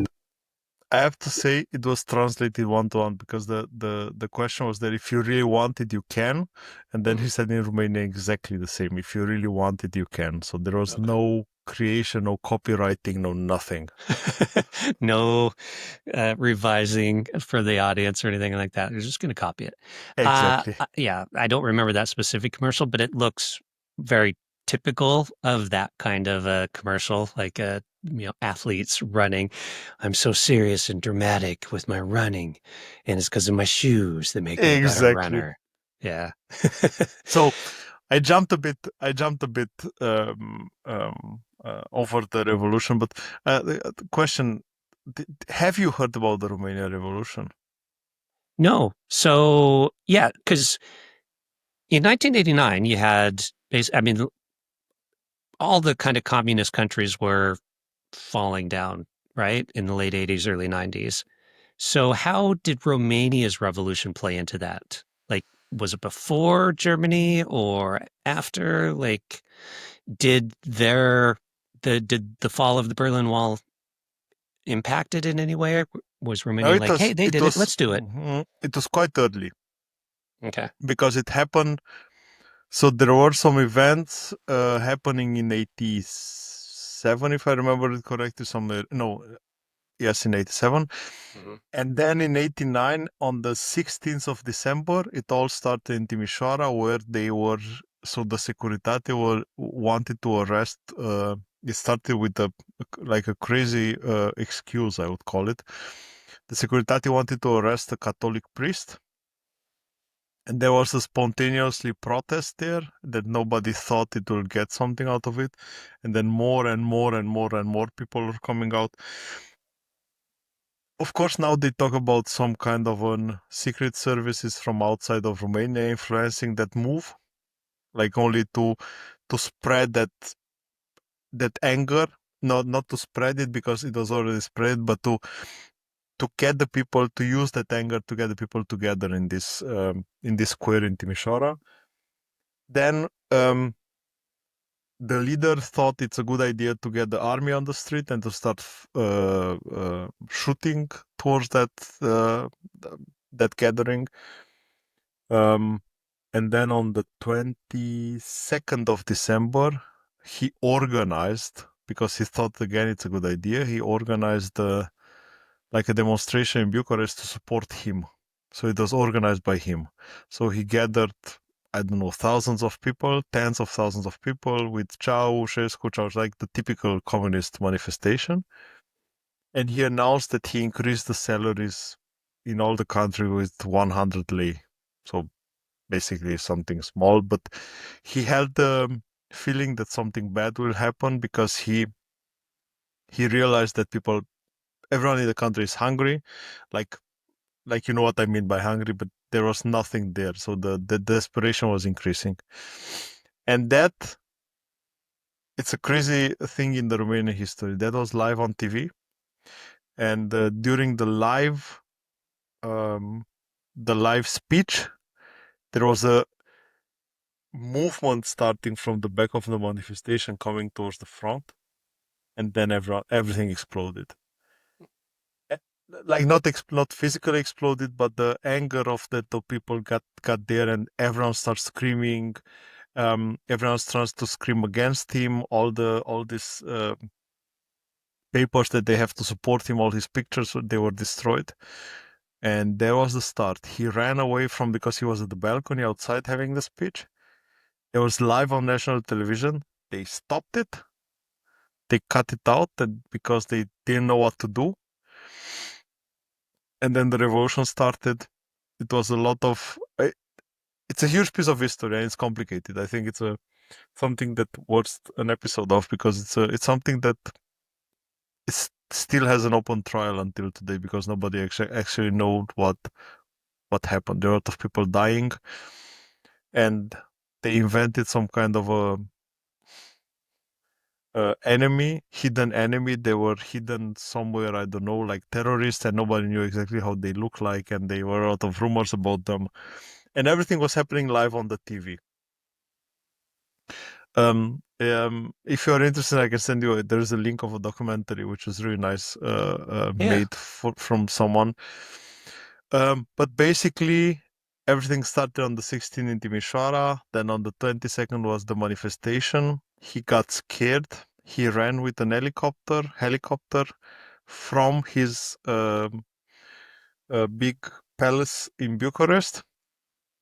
I have to say it was translated one-to-one because the question was that if you really want it, you can. And then he said in Romania exactly the same. If you really want it, you can. So there was no creation, no copywriting, no nothing. No revising for the audience or anything like that. You're just going to copy it. Exactly. Yeah, I don't remember that specific commercial, but it looks very typical of that kind of a commercial, like athletes running. I'm so serious and dramatic with my running, and it's because of my shoes that make me a better runner. Yeah. So I jumped a bit over the revolution, but the question: have you heard about the Romanian Revolution? No. So yeah, because in 1989 you had, all the kind of communist countries were falling down, right, in the late 80s, early 90s. So how did Romania's revolution play into that? Like, was it before Germany or after? Like, did the fall of the Berlin Wall impact it in any way? Or was Romania hey, they did it, let's do it? It was quite early. Okay. Because it happened. So there were some events happening in 87, if I remember it correctly. In 87. Mm-hmm. And then in 89, on the 16th of December, it all started in Timișoara, where the Securitate wanted to arrest. It started with a crazy excuse, I would call it. The Securitate wanted to arrest a Catholic priest. And there was a spontaneously protest there that nobody thought it will get something out of it. And then more and more and more and more people are coming out. Of course, now they talk about some kind of secret services from outside of Romania influencing that move, like only to spread that anger, not to spread it because it was already spread, but to get the people to use that anger to get the people together in this square in Timișoara. Then the leader thought it's a good idea to get the army on the street and to start shooting towards that gathering. And then on the 22nd of December, he organized, because he thought again it's a good idea, he organized a demonstration in Bucharest to support him. So it was organized by him. So he gathered, I don't know, thousands of people, tens of thousands of people with Ceausescu, like the typical communist manifestation. And he announced that he increased the salaries in all the country with 100 lei. So basically something small, but he had the feeling that something bad will happen because he realized that everyone in the country is hungry, like you know what I mean by hungry, but there was nothing there. So the desperation was increasing. And that, it's a crazy thing in the Romanian history. That was live on TV. And during the live speech, there was movement starting from the back of the manifestation coming towards the front, and then everything exploded. Eh, Like not physically exploded, but the anger of the people got there, and everyone starts screaming. Everyone starts to scream against him. All these papers that they have to support him, all his pictures, they were destroyed. And there was the start. He ran away from because he was at the balcony outside having the speech. It was live on national television. They stopped it. They cut it out because they didn't know what to do. And then the revolution started. It was a lot of. It's a huge piece of history and it's complicated. I think it's something that worth an episode of because it's something that still has an open trial until today because nobody actually knows what happened. There are a lot of people dying, and they invented some kind of hidden enemy. They were hidden somewhere, I don't know, like terrorists, and nobody knew exactly how they look like, and there were a lot of rumors about them, and everything was happening live on the TV. If you're interested, I can send you. There's a link of a documentary which is really nice, made from someone. But basically, everything started on the 16th in Timișoara. Then on the 22nd was the manifestation. He got scared. He ran with an helicopter from his big palace in Bucharest,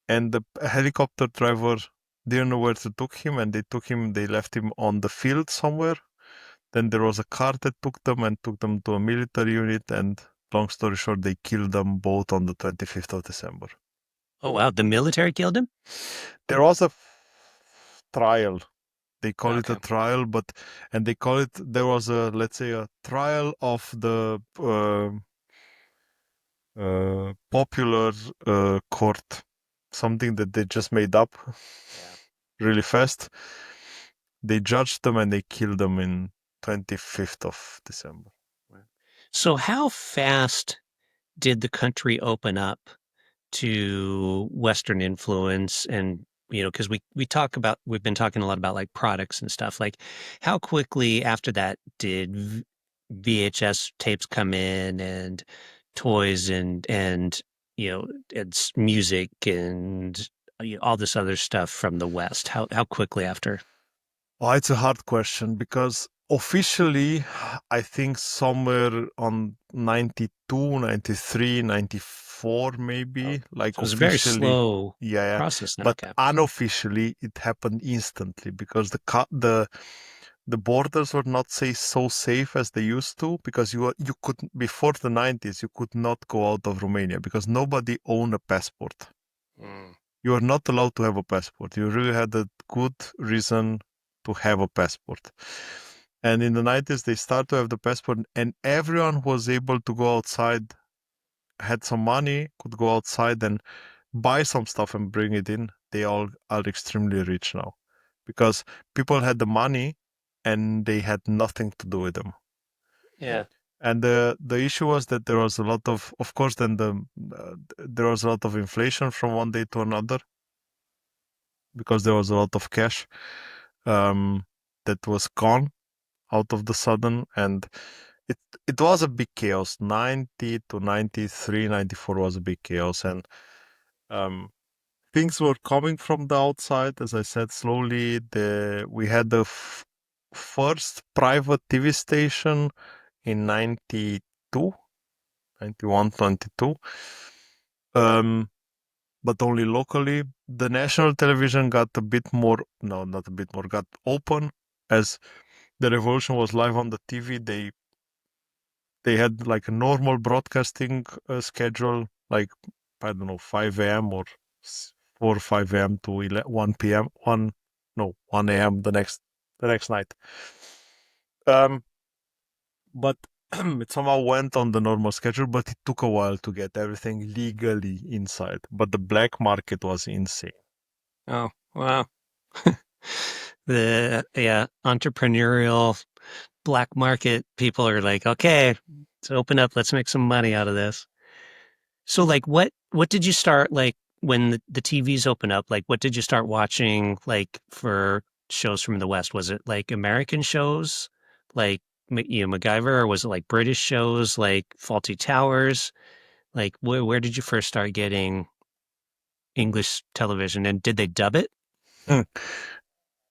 and the helicopter driver didn't know where to took him, and they left him on the field somewhere. Then there was a car that took them to a military unit, and long story short, they killed them both on the 25th of December. Oh, wow. The military killed him? There was a trial. They call it a Okay. trial, and they call it, there was let's say, a trial of the popular court, something that they just made up really fast. They judged them and they killed them in 25th of December. So how fast did the country open up to Western influence? And, because we've been talking a lot about like products and stuff. Like, how quickly after that did VHS tapes come in, and toys, and it's music, and all this other stuff from the West? How quickly after? Oh, it's a hard question because officially, I think somewhere on 92, 93, 94, maybe. Like So it was a very officially, slow yeah. process now. But Okay. unofficially, it happened instantly because the borders were not so safe as they used to, because you could, before the 90s, you could not go out of Romania because nobody owned a passport. You are not allowed to have a passport. You really had a good reason to have a passport. And in the 90s, they started to have the passport, and everyone was able to go outside, had some money, could go outside and buy some stuff and bring it in. They all are extremely rich now because people had the money and they had nothing to do with them. Yeah. And the issue was that there was a lot of course, then there was a lot of inflation from one day to another because there was a lot of cash that was gone out of the sudden, and it was a big chaos. 90 to 93, 94 was a big chaos, and things were coming from the outside, as I said, slowly. We had the first private TV station in 92, 91, 92. But only locally. The national television got a bit more, no, not a bit more, got open as the revolution was live on the TV. They had like a normal broadcasting schedule, like, I don't know, 5 a.m. or 4 or 5 a.m. to 1 p.m. 1 a.m. the next night. But it somehow went on the normal schedule, but it took a while to get everything legally inside. But the black market was insane. Oh, wow. The entrepreneurial black market people are like, okay, let's open up, let's make some money out of this. So like what did you start, like when the TVs open up, like what did you start watching like for shows from the West? Was it like American shows like MacGyver, or was it like British shows like Faulty Towers? Like where did you first start getting English television, and did they dub it? Hmm.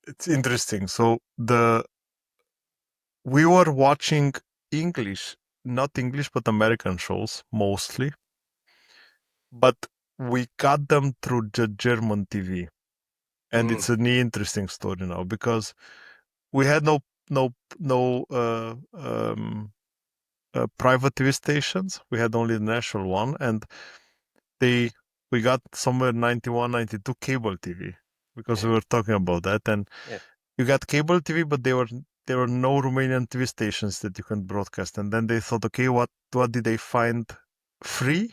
It's interesting. So we were watching English, not English, but American shows mostly. But we got them through the German TV. And it's an interesting story now because we had no private TV stations. We had only the national one, and we got somewhere 91, 92 cable TV because we were talking about that. And you got cable TV, but there were no Romanian TV stations that you can broadcast. And then they thought, okay, what did they find free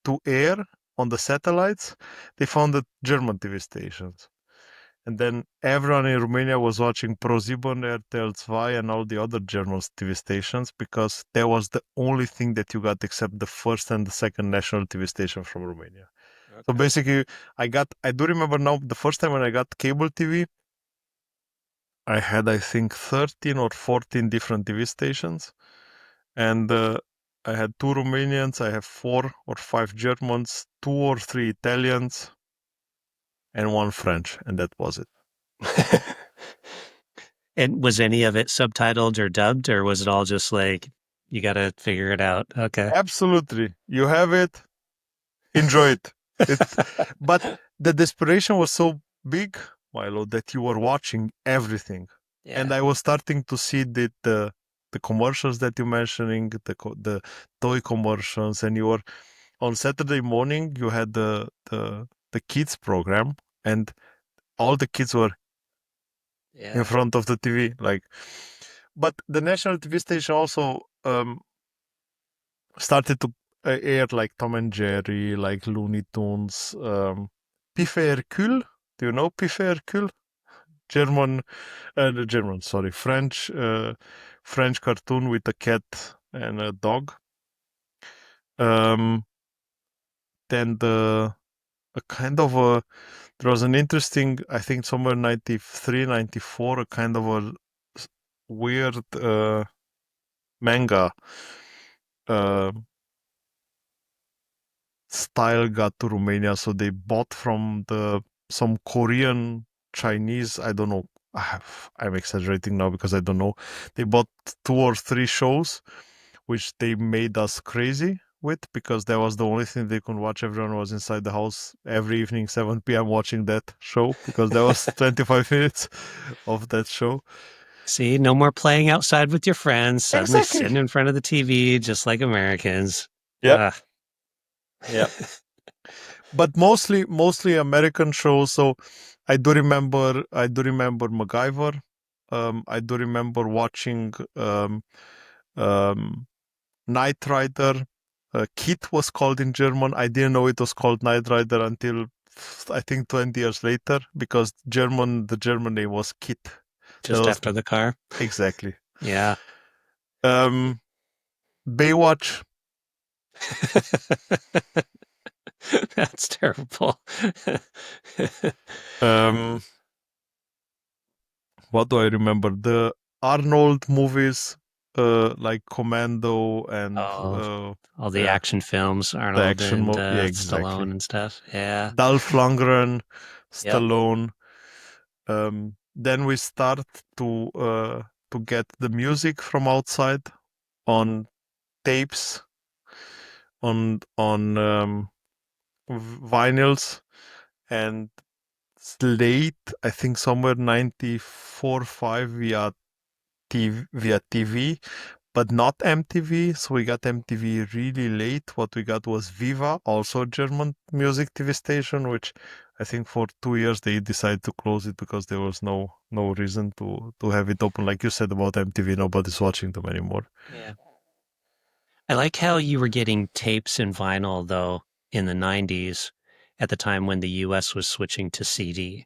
to air on the satellites? They found the German TV stations. And then everyone in Romania was watching ProSieben, RTL 2, and all the other German TV stations because that was the only thing that you got except the first and the second national TV station from Romania. Okay. So basically, I do remember now the first time when I got cable TV, I had, I think, 13 or 14 different TV stations. And I had 2 Romanians, I have 4 or 5 Germans, 2 or 3 Italians, and 1 French, and that was it. And was any of it subtitled or dubbed, or was it all just like, you got to figure it out? Okay. Absolutely. You have it. Enjoy it. But the desperation was so big, Milo, that you were watching everything. Yeah. And I was starting to see that the commercials that you're mentioning, the toy commercials, and you were on Saturday morning, you had the kids program, and all the kids were in front of the TV, like. But the national TV station also started to air like Tom and Jerry, like Looney Tunes, Piff et Hercule. Do you know Piff et Hercule? French cartoon with a cat and a dog. Then there was an interesting, I think somewhere 93, 94, a kind of a weird manga style got to Romania. So they bought from some Korean, Chinese, I don't know. I'm exaggerating now because I don't know. They bought 2 or 3 shows, which they made us crazy with because that was the only thing they could watch. Everyone was inside the house every evening, 7 p.m. watching that show because there was 25 minutes of that show. See, no more playing outside with your friends, suddenly Exactly. sitting in front of the TV, just like Americans. Yeah. Yeah. But mostly American shows. So I do remember MacGyver. I do remember watching Knight Rider. Kit was called in German. I didn't know it was called Knight Rider until I think 20 years later because the German name was Kit. Just after the car? Exactly. Yeah. Baywatch. That's terrible. What do I remember? The Arnold movies, like Commando and all the action films, Arnold and exactly. Stallone and stuff. Yeah. Dolph Lundgren, Stallone. Yep. Then we start to get the music from outside on tapes, on vinyls, and late, I think somewhere 94, 5 via TV, but not MTV. So we got MTV really late. What we got was Viva, also a German music TV station, which I think for 2 years they decided to close it because there was no reason to have it open. Like you said about MTV, nobody's watching them anymore. Yeah. I like how you were getting tapes and vinyl, though, in the 90s at the time when the US was switching to CD.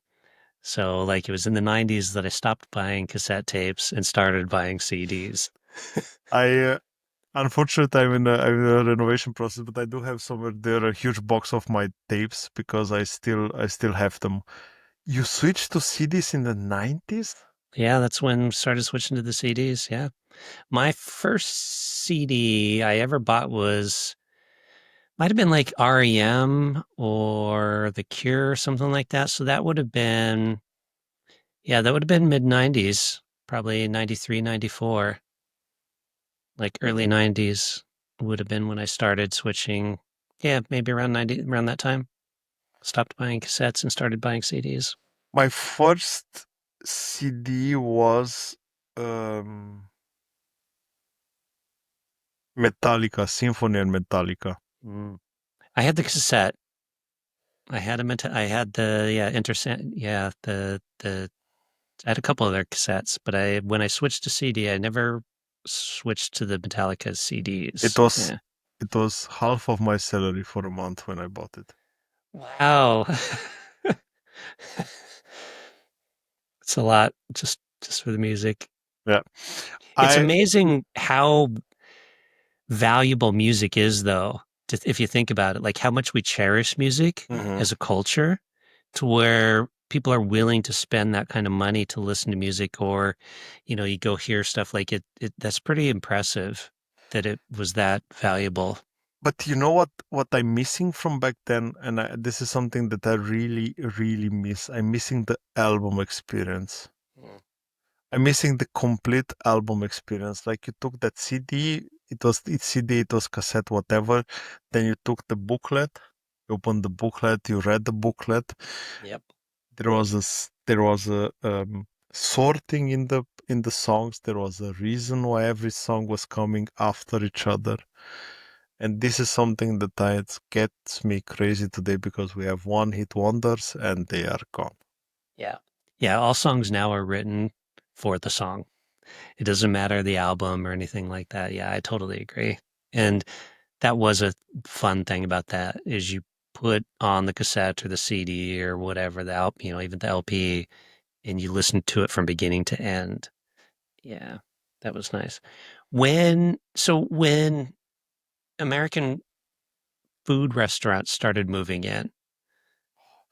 So, like, it was in the 90s that I stopped buying cassette tapes and started buying CDs. I Unfortunately, I'm in a renovation process, but I do have somewhere there a huge box of my tapes because I still have them. You switched to CDs in the 90s? Yeah, that's when started switching to the CDs. Yeah. My first CD I ever bought might have been like REM or The Cure or something like that. So that would have been, yeah, that would have been mid 90s, probably 93, 94. Like early 90s would have been when I started switching. Yeah, maybe around 90, around that time. Stopped buying cassettes and started buying CDs. My first CD was um, Metallica, Symphony and Metallica. Mm. I had the cassette. I had the I had a couple of their cassettes, but when I switched to CD, I never switched to the Metallica It CDs. was Yeah. it was half of my salary for a month when I bought it. Wow. It's a lot just for the music. Yeah. It's I amazing how valuable music is, though, if you think about it, like how much we cherish music Mhm. as a culture to where people are willing to spend that kind of money to listen to music, or, you go hear stuff like that's pretty impressive that it was that valuable. But you know what I'm missing from back then, and this is something that I really really miss. I'm missing the album experience. Mm. I'm missing the complete album experience. Like you took that CD, it's CD, it was cassette, whatever. Then you took the booklet, you opened the booklet, you read the booklet. Yep. There was a sorting in the songs. There was a reason why every song was coming after each other. And this is something that gets me crazy today because we have one hit wonders and they are gone. Yeah. Yeah. All songs now are written for the song. It doesn't matter the album or anything like that. Yeah, I totally agree. And that was a fun thing about that is you put on the cassette or the CD or whatever the even the LP, and you listen to it from beginning to end. Yeah, that was nice. When American food restaurants started moving in,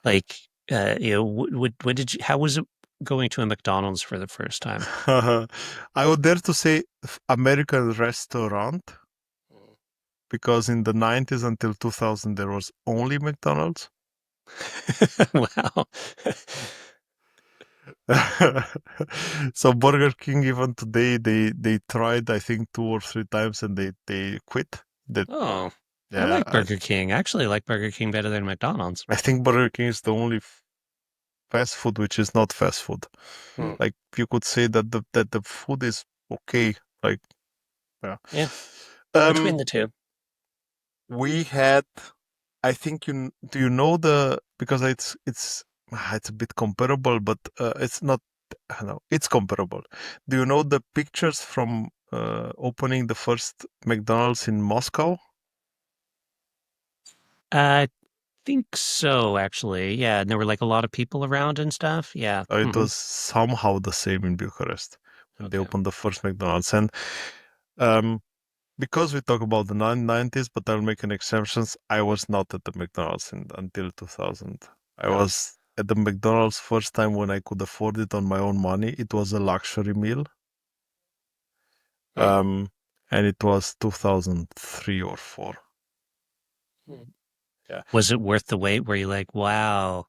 like what did you? How was it going to a McDonald's for the first time? I would dare to say American restaurant because in the 90s until 2000 there was only McDonald's. Wow. So Burger King even today they tried I think 2 or 3 times and they quit. That Oh, I yeah like Burger King. I actually like Burger King better than McDonald's. I think Burger King is the only fast food which is not fast food. Hmm. Like you could say that the food is okay. Like yeah. Yeah, between Um, the two. we had I think do you know the because it's a bit comparable, but it's not. No, it's comparable. Do you know the pictures from opening the first McDonald's in Moscow? I think so, actually. Yeah, and there were like a lot of people around and stuff. Yeah. It was somehow the same in Bucharest when they Okay. opened the first McDonald's, and um, because we talk about the 90s, but I'll make an exception. I was not at the McDonald's until 2000. I No. was at the McDonald's first time when I could afford it on my own money. It was a luxury meal. Hmm. Um, and it was 2003 or 4. Hmm. Yeah. Was it worth the wait? Were you like, wow,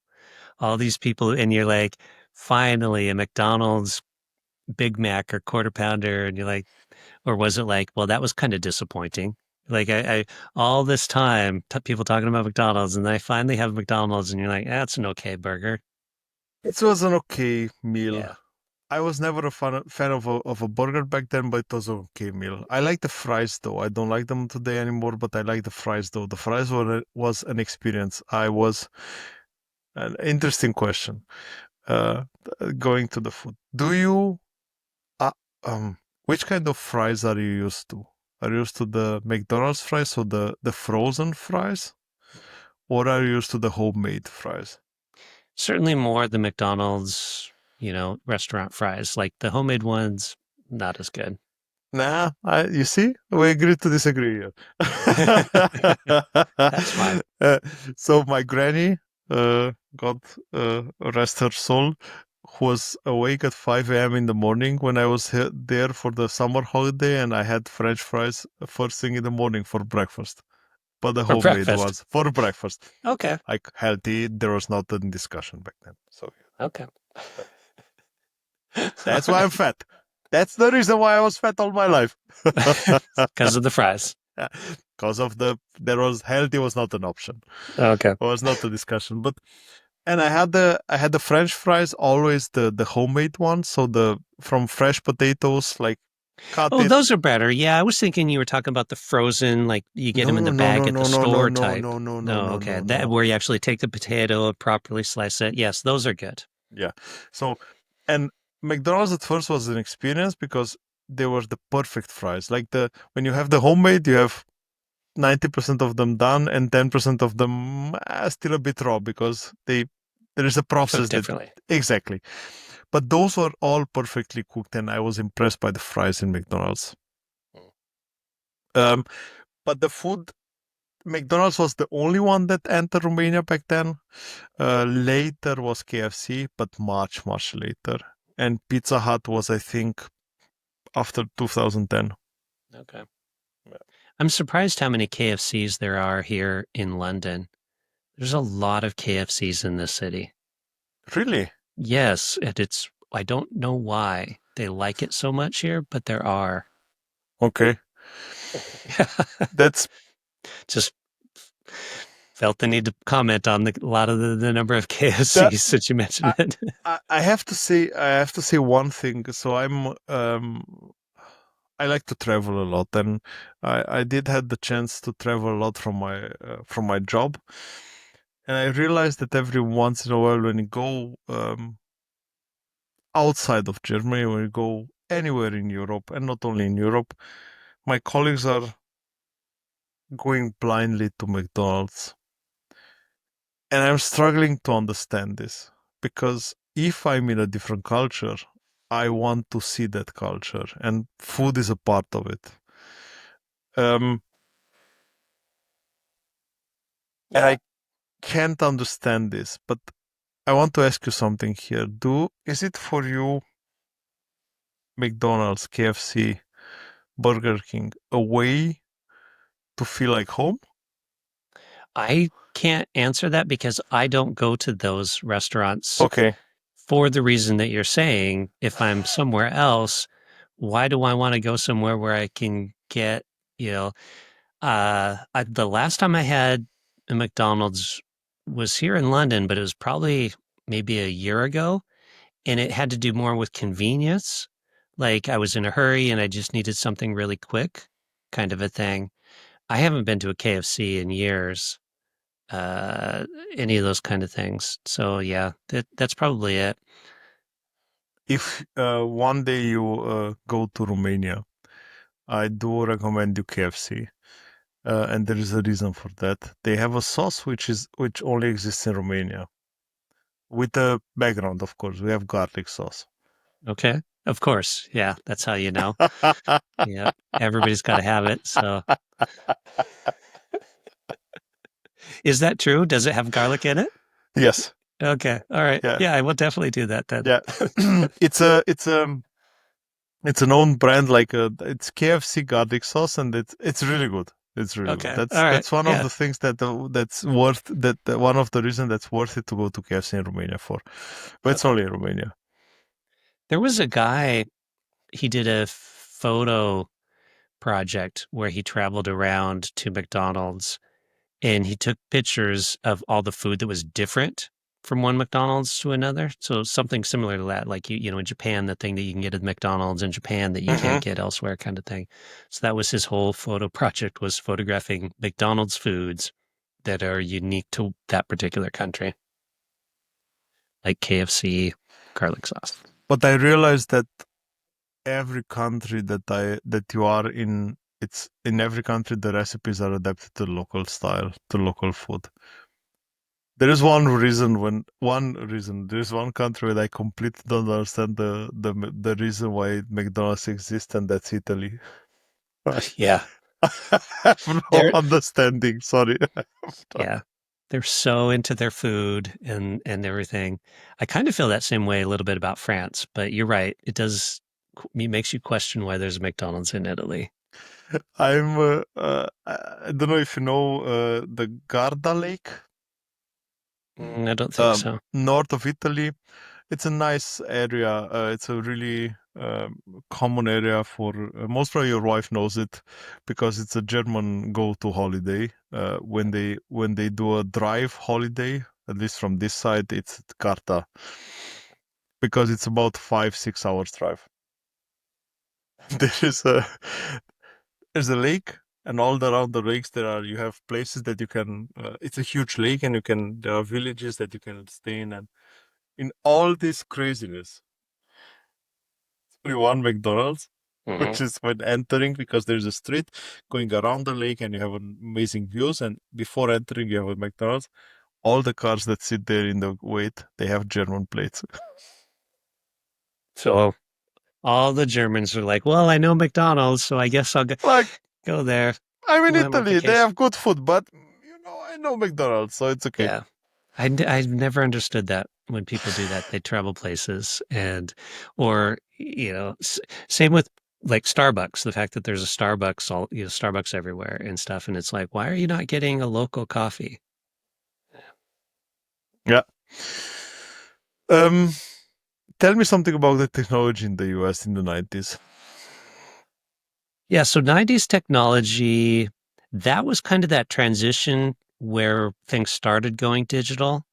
all these people, and you're like, finally a McDonald's Big Mac or Quarter Pounder, and you're like, or was it like, well, that was kind of disappointing. Like I all this time, people talking about McDonald's, and then I finally have McDonald's, and you're like, that's an okay burger. It was an okay meal. Yeah. I was never a fan of a burger back then, but it was an okay meal. I like the fries though. I don't like them today anymore, but I like the fries though. The fries was an experience. I was an interesting question. Uh, going to the food. Do you uh, um which kind of fries are you used to? Are you used to the McDonald's fries or the frozen fries? Or are you used to the homemade fries? Certainly more the McDonald's, restaurant fries. Like the homemade ones, not as good. Nah, you see, we agree to disagree here. That's fine. So my granny, God rest her soul, was awake at 5 a.m. in the morning when I was there for the summer holiday, and I had French fries first thing in the morning for breakfast. But the For homemade breakfast. ones for breakfast. Okay. Like healthy, there was not a discussion back then. So Okay. that's why I'm fat. That's the reason why I was fat all my life. Because of the fries. Because of healthy was not an option. Okay. It was not a discussion. But and I had the French fries, always the homemade ones. So from fresh potatoes, like cut Oh, it. those are better. Yeah, I was thinking you were talking about the frozen, like you get them in the bag at the store type. No, okay. That where you actually take the potato and properly slice it. Yes, those are good. Yeah. So, and McDonald's at first was an experience because they were the perfect fries. Like when you have the homemade, you have 90% of them done and 10% of them still a bit raw because there is a process Cooked differently. Exactly. But those were all perfectly cooked, and I was impressed by the fries in McDonald's. But the food, McDonald's was the only one that entered Romania back then. Later was KFC, but much, much later. And Pizza Hut was, I think, after 2010. Okay. I'm surprised how many KFCs there are here in London. There's a lot of KFCs in this city. Really? Yes, and I don't know why they like it so much here, but there are. Okay. That's Just felt the need to comment on a lot of the number of KFCs since you mentioned it. I have to say one thing. So I like to travel a lot, and I did have the chance to travel a lot from my job, and I realized that every once in a while when you go outside of Germany, when you go anywhere in Europe, and not only in Europe, my colleagues are going blindly to McDonald's, and I'm struggling to understand this because if I'm in a different culture, I want to see that culture, and food is a part of it. And I can't understand this, but I want to ask you something here. Is it for you McDonald's, KFC, Burger King a way to feel like home? I can't answer that because I don't go to those restaurants Okay. for the reason that you're saying. If I'm somewhere else, why do I want to go somewhere where I can get, the last time I had a McDonald's was here in London, but it was probably maybe a year ago, and it had to do more with convenience. Like I was in a hurry and I just needed something really quick, kind of a thing. I haven't been to a KFC in years, uh, any of those kind of things. So yeah, that's probably it. If one day you go to Romania, I do recommend you KFC. And there is a reason for that. They have a sauce which only exists in Romania. With a background, of course. We have garlic sauce. Okay. Of course. Yeah, that's how you know. Yeah, everybody's got to have it. So, is that true? Does it have garlic in it? Yes. Okay. All right. Yeah. Yeah, I will definitely do that then. Yeah. It's a known brand, it's KFC garlic sauce, and it's really good. It's really Okay. good. All right. That's one Yeah. of the things that's worth one of the reasons that's worth it to go to KFC in Romania for. But it's only in Romania. There was a guy, he did a photo project where he traveled around to McDonald's and he took pictures of all the food that was different from one McDonald's to another. So something similar to that, like in Japan, the thing that you can get at McDonald's in Japan that you can't get elsewhere, kind of thing. So that was his whole photo project, was photographing McDonald's foods that are unique to that particular country, like KFC, garlic sauce. But I realized that every country that you are in, it's in every country the recipes are adapted to local style, to local food. There is one reason. There is one country where I completely don't understand the reason why McDonald's exists, and that's Italy. Yeah. I have no They're understanding. Sorry. yeah. They're so into their food and everything. I kind of feel that same way a little bit about France, but you're right. It makes you question why there's a McDonald's in Italy. I don't know if you know the Garda Lake, I don't think so. north of Italy. It's a nice area. It's a really common area for most probably your wife knows it because it's a German go-to holiday. When they do a drive holiday, at least from this side, it's Garda because it's about 5-6 hours drive. There is a there's a lake, and all around the lakes you have places that you can. It's a huge lake, and there are villages that you can stay in, and in all this craziness, only one McDonald's, which is when entering because there's a street going around the lake, and you have amazing views. And before entering, you have a McDonald's. All the cars that sit there in the wait, they have German plates. So all the Germans are like, well, I know McDonald's, so I guess I'll Like, go there. I'm in We'll have on Italy, they vacation. have good food, but I know McDonald's, so it's okay. Yeah. I've never understood that when people do that. They travel places or, same with like Starbucks, the fact that there's a Starbucks, Starbucks everywhere and stuff. And it's like, why are you not getting a local coffee? Yeah. Tell me something about the technology in the US in the 90s. Yeah. So 90s technology, that was kind of that transition where things started going digital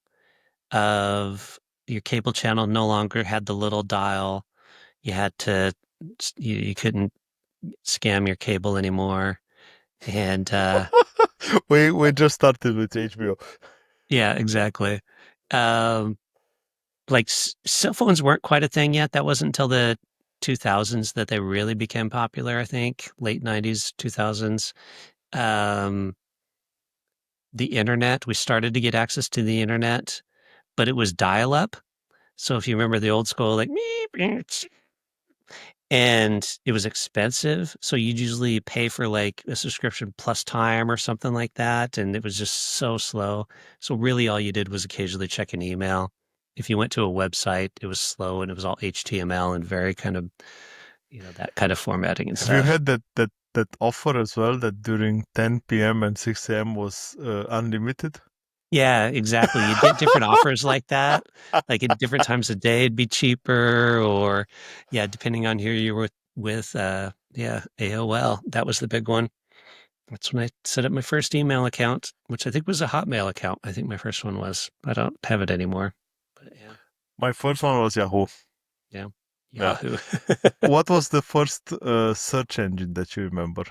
of your cable channel no longer had the little dial. You had to, you couldn't scam your cable anymore. And We just started with HBO. yeah, exactly. Um, like cell phones weren't quite a thing yet. That wasn't until the 2000s that they really became popular, I think, late 90s, 2000s. Um, the internet, we started to get access to the internet, but it was dial up. So if you remember the old school, like, and it was expensive. So you'd usually pay for like a subscription plus time or something like that. And it was just so slow. So really all you did was occasionally check an email. If you went to a website, it was slow and it was all HTML and very kind of, that kind of formatting and Have stuff. you had that offer as well that during 10 p.m. and 6 a.m. was unlimited? Yeah, exactly. You'd get different offers like that. Like at different times of day, it'd be cheaper or yeah, depending on who you were with, AOL. That was the big one. That's when I set up my first email account, which I think was a Hotmail account. I think my first one was. I don't have it anymore. But yeah. My first one was Yahoo. Yeah. Yeah. Yahoo. What was the first search engine that you remember?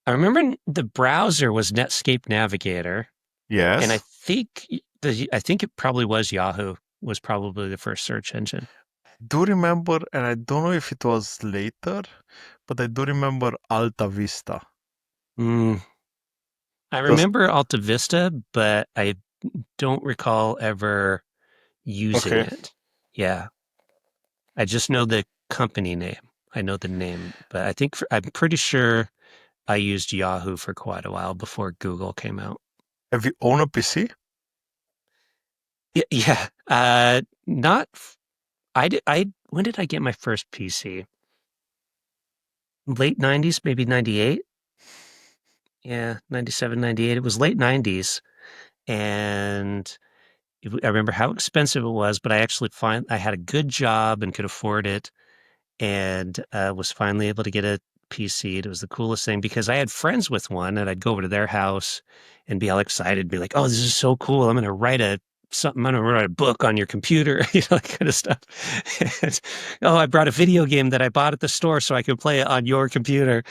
I remember the browser was Netscape Navigator. Yes. And I think it probably was Yahoo was probably the first search engine. Do remember, and I don't know if it was later, but I do remember Alta Vista. I remember Alta Vista, but I don't recall ever using it. Yeah. I just know the company name. I know the name, but I'm pretty sure I used Yahoo for quite a while before Google came out. Have you owned a PC? Yeah. When did I get my first PC? Late 90s, maybe 98? Yeah, 97, 98. It was late 90s. And I remember how expensive it was, but I had a good job and could afford it and was finally able to get a PC. It was the coolest thing because I had friends with one and I'd go over to their house and be all excited, be like, oh, this is so cool. I'm going to write a book on your computer, that kind of stuff. And, oh, I brought a video game that I bought at the store so I could play it on your computer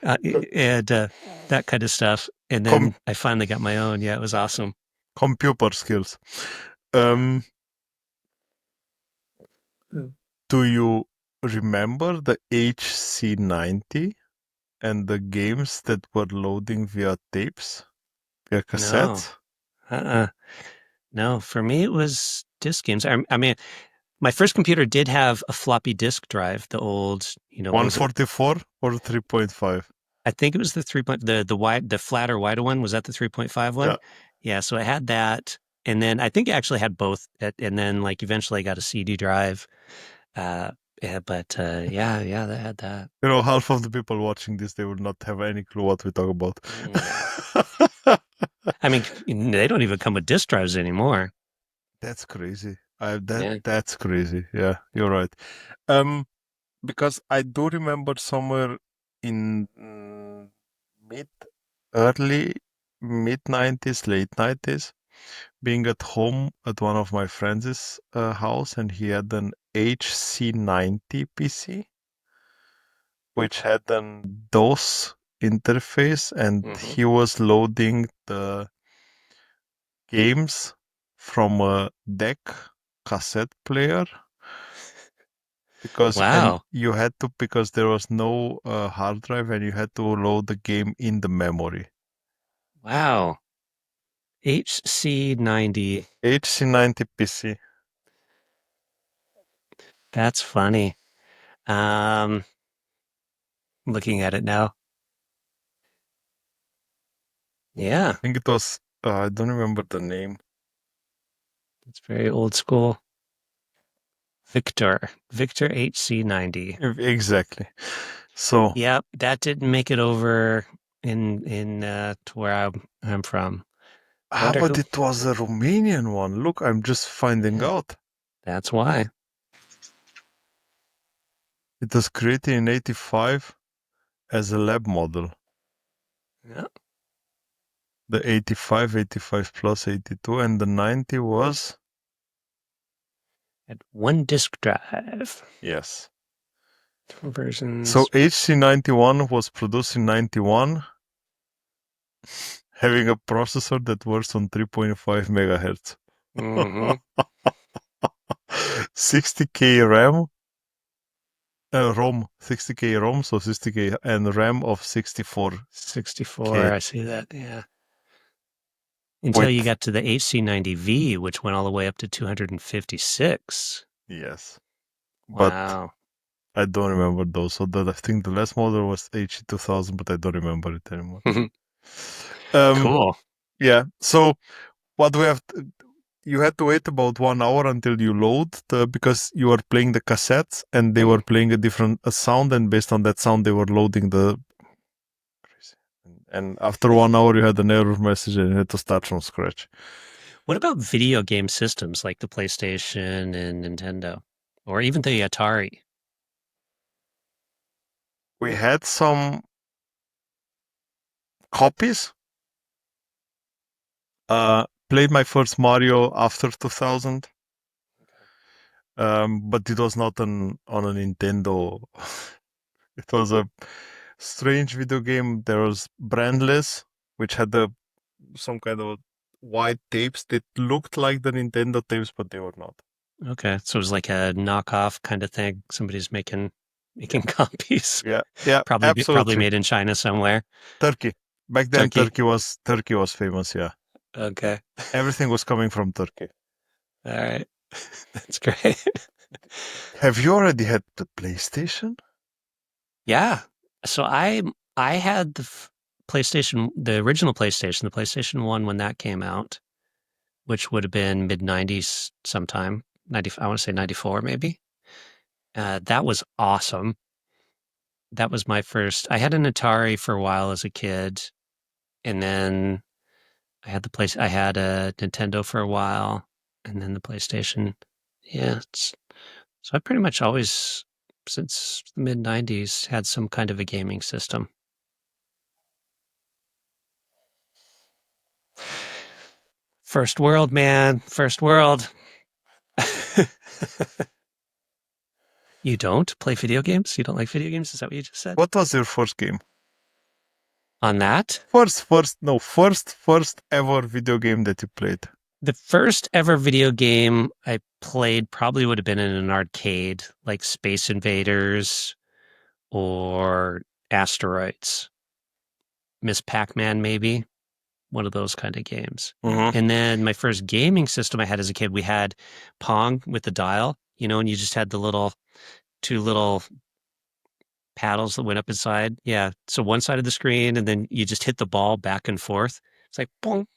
and that kind of stuff. And then I finally got my own. Yeah, it was awesome. Computer skills. Do you remember the HC90 and the games that were loading via tapes, via cassettes? No. No, for me it was disc games. I mean, my first computer did have a floppy disk drive, the old, what was it? 144 or 3.5? I think it was the the flatter, wider one. Was that the 3.5 one? Yeah. Yeah, so I had that, and then I think I actually had both, and then like eventually I got a CD drive. Yeah, but yeah, they had that. Half of the people watching this, they would not have any clue what we talk about. I mean, they don't even come with disk drives anymore. That's crazy. Yeah. That's crazy. Yeah, you're right. Because I do remember somewhere in early mid 90s, late 90s, being at home at one of my friends' house, and he had an HC90 PC, which had an DOS interface, and he was loading the games from a deck cassette player. Because and Wow. you had to, because there was no hard drive, and you had to load the game in the memory. Wow. HC90. HC90 PC. That's funny. Looking at it now. Yeah, I think it was, I don't remember the name. it's very old school. Victor HC90. Exactly. So, Yep, that didn't make it over in to where I'm from. Wonder but who. it was a Romanian one. Look, I'm just finding Yeah, out. that's why. It was created in 85 as a lab model. Yeah. The 85 plus 82, and the 90 was? Had one disk drive. Yes. Versions. So HC91 was produced in 91, having a processor that works on 3.5 megahertz. 60K RAM, ROM, 60K ROM, so 60K, and RAM of 64. 64, I see that, yeah. Until you got to the HC90V, which went all the way up to 256. Yes. Wow. But I don't remember those. So I think the last model was HC2000, but I don't remember it anymore. Cool. Yeah. So what we have, you had to wait about 1 hour until you load because you were playing the cassettes, and they were playing a sound, and based on that sound they were loading the. And after 1 hour you had an error message and you had to start from scratch. What about video game systems like the PlayStation and Nintendo, or even the Atari? We had some copies. Played my first Mario after 2000. But it was not on a Nintendo. It was a strange video game. There was Brandless, which had some kind of white tapes that looked like the Nintendo tapes, but they were not. Okay, so it was like a knockoff kind of thing. Somebody's making copies. Yeah, Probably made in China somewhere. Turkey. Back then, Turkey was famous. Yeah. Okay. Everything was coming from Turkey. All right, that's great. Have you already had the PlayStation? Yeah. So I had the PlayStation, the original PlayStation, the PlayStation 1 when that came out, which would have been mid 90s sometime. I want to say 94 maybe. That was awesome. That was my first. I had an Atari for a while as a kid, and then I had I had a Nintendo for a while, and then the PlayStation. Yeah, so I pretty much always, since the mid 90s, had some kind of a gaming system. First world, man. First world. You don't play video games? You don't like video games? Is that what you just said? What was your first game? On that? First ever video game that you played. The first ever video game I played probably would have been in an arcade, like Space Invaders or Asteroids. Miss Pac-Man, maybe. one of those kind of games. Mhm. And then my first gaming system I had as a kid, we had Pong with the dial, and you just had the two little paddles that went up inside. Yeah. So one side of the screen, and then you just hit the ball back and forth. It's like boom,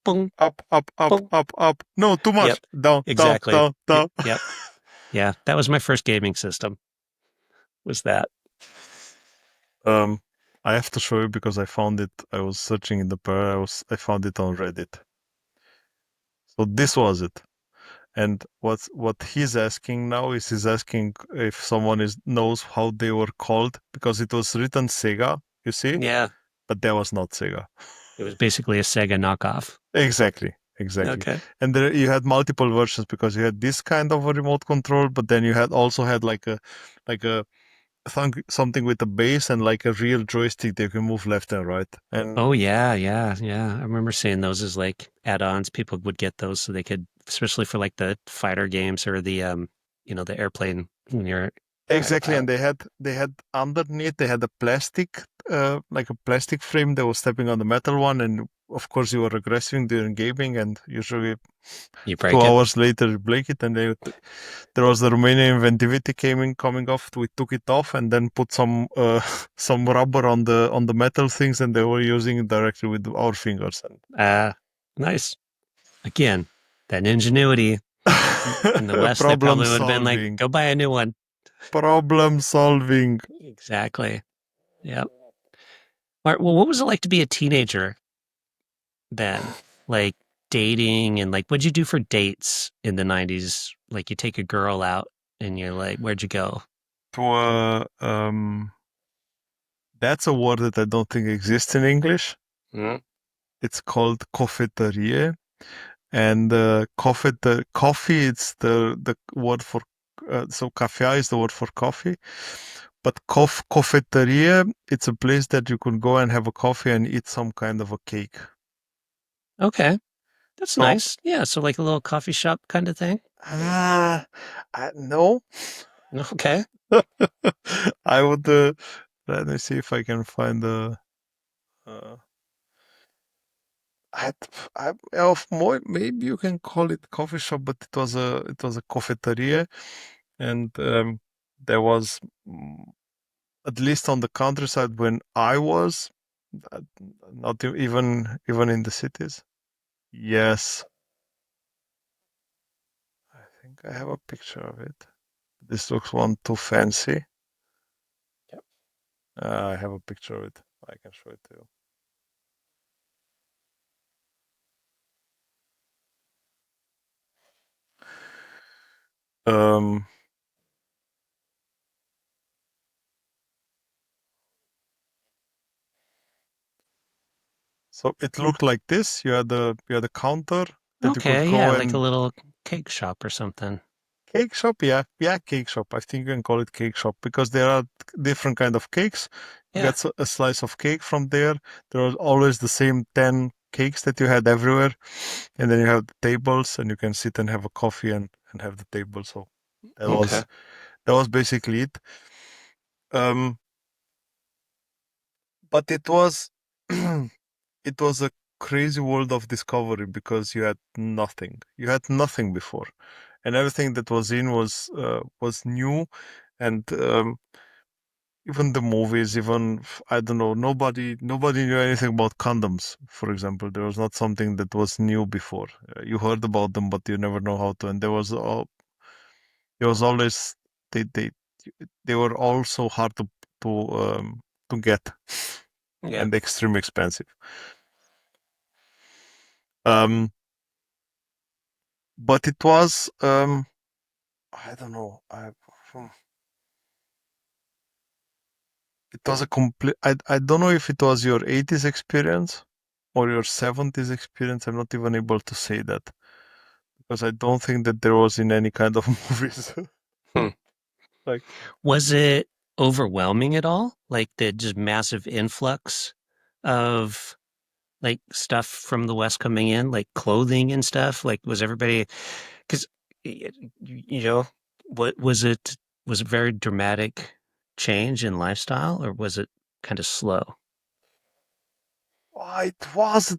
boom, Up, up, up, boom. up, up. No, too much. Yep. Down, Exactly. down, down, down. Yep. Yeah. That was my first gaming system. Was that? I have to show you because I found it. I was searching in the pair. I found it on Reddit. So this was it. And what he's asking now is he's asking if someone knows how they were called because it was written Sega, you see, Yeah. but that was not Sega. It was basically a Sega knockoff. Exactly. Okay. And there you had multiple versions because you had this kind of a remote control, but then you also had like a something with a base and like a real joystick that you can move left and right. And Oh yeah. I remember seeing those as like add-ons. People would get those so they could, especially for like the fighter games or the the airplane when you're exactly, and they had underneath they had a plastic, like a plastic frame that was stepping on the metal one, and of course you were aggressing during gaming, and usually you break 2 hours later you break it, and there was the Romanian inventivity coming off. We took it off and then put some some rubber on the metal things, and they were using it directly with our fingers. Nice. Again, that ingenuity in the West, they Problem probably would have been like, solving. go buy a new one. Problem solving. Exactly. Yep. All right. Well, what was it like to be a teenager then? Like dating and like, what'd you do for dates in the 90s? Like you take a girl out and you're like, where'd you go? To that's a word that I don't think exists in English. Mm. It's called cofetărie, and coffee. It's the word for so cafea is the word for coffee, but cofetărie. It's a place that you could go and have a coffee and eat some kind of a cake. Okay. That's So, nice. Yeah. So like a little coffee shop kind of thing. no. Okay. I would let me see if I can find the. I, of more maybe you can call it coffee shop, but it was a cafeteria, and there was at least on the countryside when I was, uh, not even in the cities. Yes, I think I have a picture of it. This looks one too fancy. Yep. I have a picture of it. I can show it to you. Um, so it looked like this. You had a counter that you could Okay. go Yeah. Like and a little cake shop or something. cake shop. Yeah, cake shop. I think you can call it cake shop because there are different kind of cakes. You Yeah. get a slice of cake from there. There are always the same 10 cakes that you had everywhere, and then you have the tables, and you can sit and have a coffee and have the table. So that Okay. was basically it. Um, but it was it was a crazy world of discovery because you had nothing. You had nothing before, and everything that was in was new, and even the movies, even I don't know, nobody knew anything about condoms. For example, there was not something that was new before. You heard about them, but you never know how to. And there was always they they they were all so hard to to get Yeah. and extremely expensive. Um, but it was I don't know. It was a complete. I don't know if it was your 80s experience or your 70s experience. I'm not even able to say that because I don't think that there was in any kind of movies. Hmm. Like, Was it overwhelming at all? Like the just massive influx of like stuff from the West coming in, like clothing and stuff? Like was everybody, because you know, what was it? Was it very dramatic change in lifestyle, or was it kind of slow? It was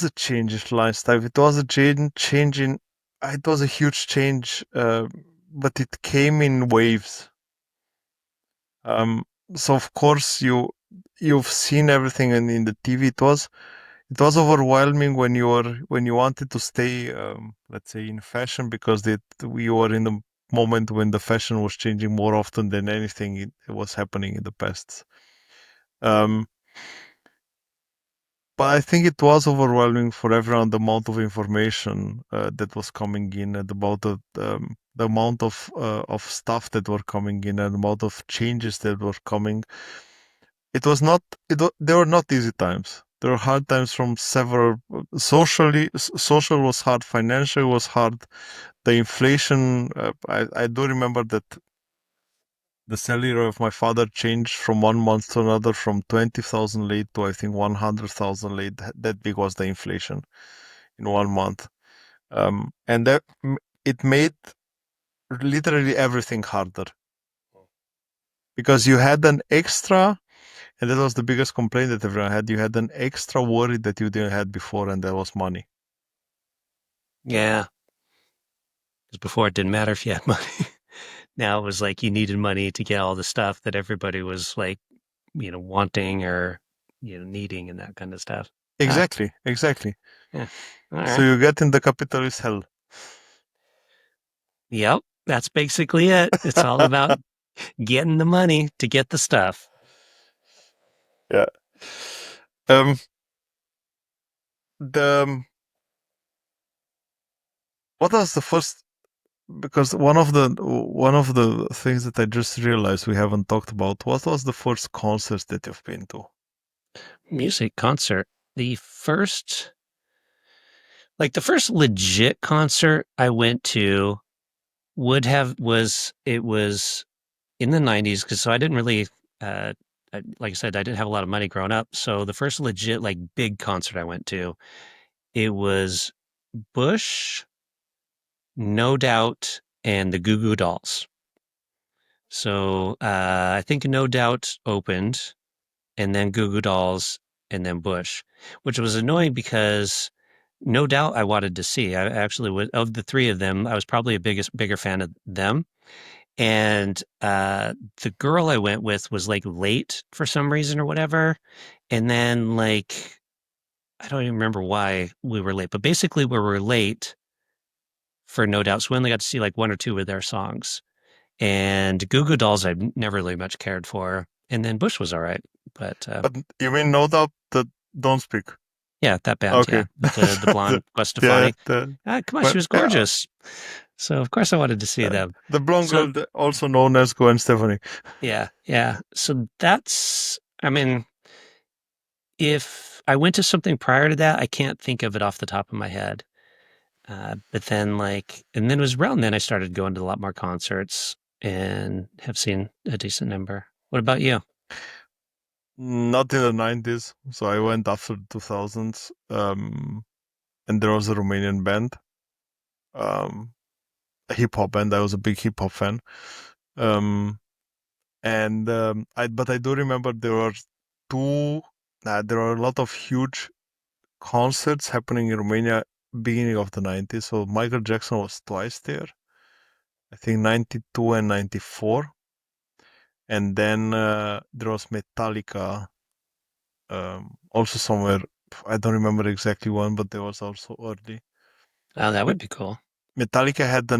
a change in lifestyle. It was a change in. It was a huge change, but it came in waves. So of course you've seen everything in the TV. It was overwhelming when you wanted to stay, let's say, in fashion, because we were in the moment when the fashion was changing more often than anything it was happening in the past. Um, but I think it was overwhelming for everyone, the amount of information that was coming in, and about the amount of stuff that were coming in, and the amount of changes that were coming. It was not. They were not easy times. There were hard times from several. Social was hard. Financial was hard. The inflation. I do remember that the salary of my father changed from one month to another, from 20,000 lei to I think 100,000 lei. That big was the inflation in 1 month, and it made literally everything harder, because you had an extra. And that was the biggest complaint that everyone had. You had an extra worry that you didn't have before, and that was money. Yeah. Because before it didn't matter if you had money. Now it was like you needed money to get all the stuff that everybody was like, wanting or, needing and that kind of stuff. Exactly. Yeah. All So right. you get in the capitalist hell. Yep. That's basically it. It's all about getting the money to get the stuff. Yeah. The what was the first? Because one of the things that I just realized we haven't talked about. What was the first concert that you've been to? Music concert. The first legit concert I went to was in the 90s, because so I didn't really like I said, I didn't have a lot of money growing up. So the first legit like big concert I went to, it was Bush, No Doubt, and the Goo Goo Dolls. So I think No Doubt opened, and then Goo Goo Dolls, and then Bush, which was annoying because No Doubt I wanted to see. I actually was, of the three of them, I was probably a bigger fan of them. And the girl I went with was like late for some reason or whatever. And then like I don't even remember why we were late, but basically we were late for No Doubt. So we only got to see like one or two of their songs. And Goo Goo Dolls I've never really much cared for. And then Bush was all right. But But you mean No Doubt that Don't Speak? yeah, that band, Okay. yeah. The blonde Gwen Yeah. Stefani. Come on, she was gorgeous. So of course I wanted to see them. The blonde So girl, also known as Gwen Stefani. yeah. So that's, I mean, if I went to something prior to that, I can't think of it off the top of my head. But then and then it was around then I started going to a lot more concerts and have seen a decent number. What about you? Not in the 90s, so I went after the 2000s. And there was a Romanian band, a hip hop band. I was a big hip hop fan. But I do remember there were a lot of huge concerts happening in Romania beginning of the 90s. So Michael Jackson was twice there, I think 92 and 94. And then there was Metallica, also somewhere. I don't remember exactly when, but there was also early. Oh, that would be cool. Metallica had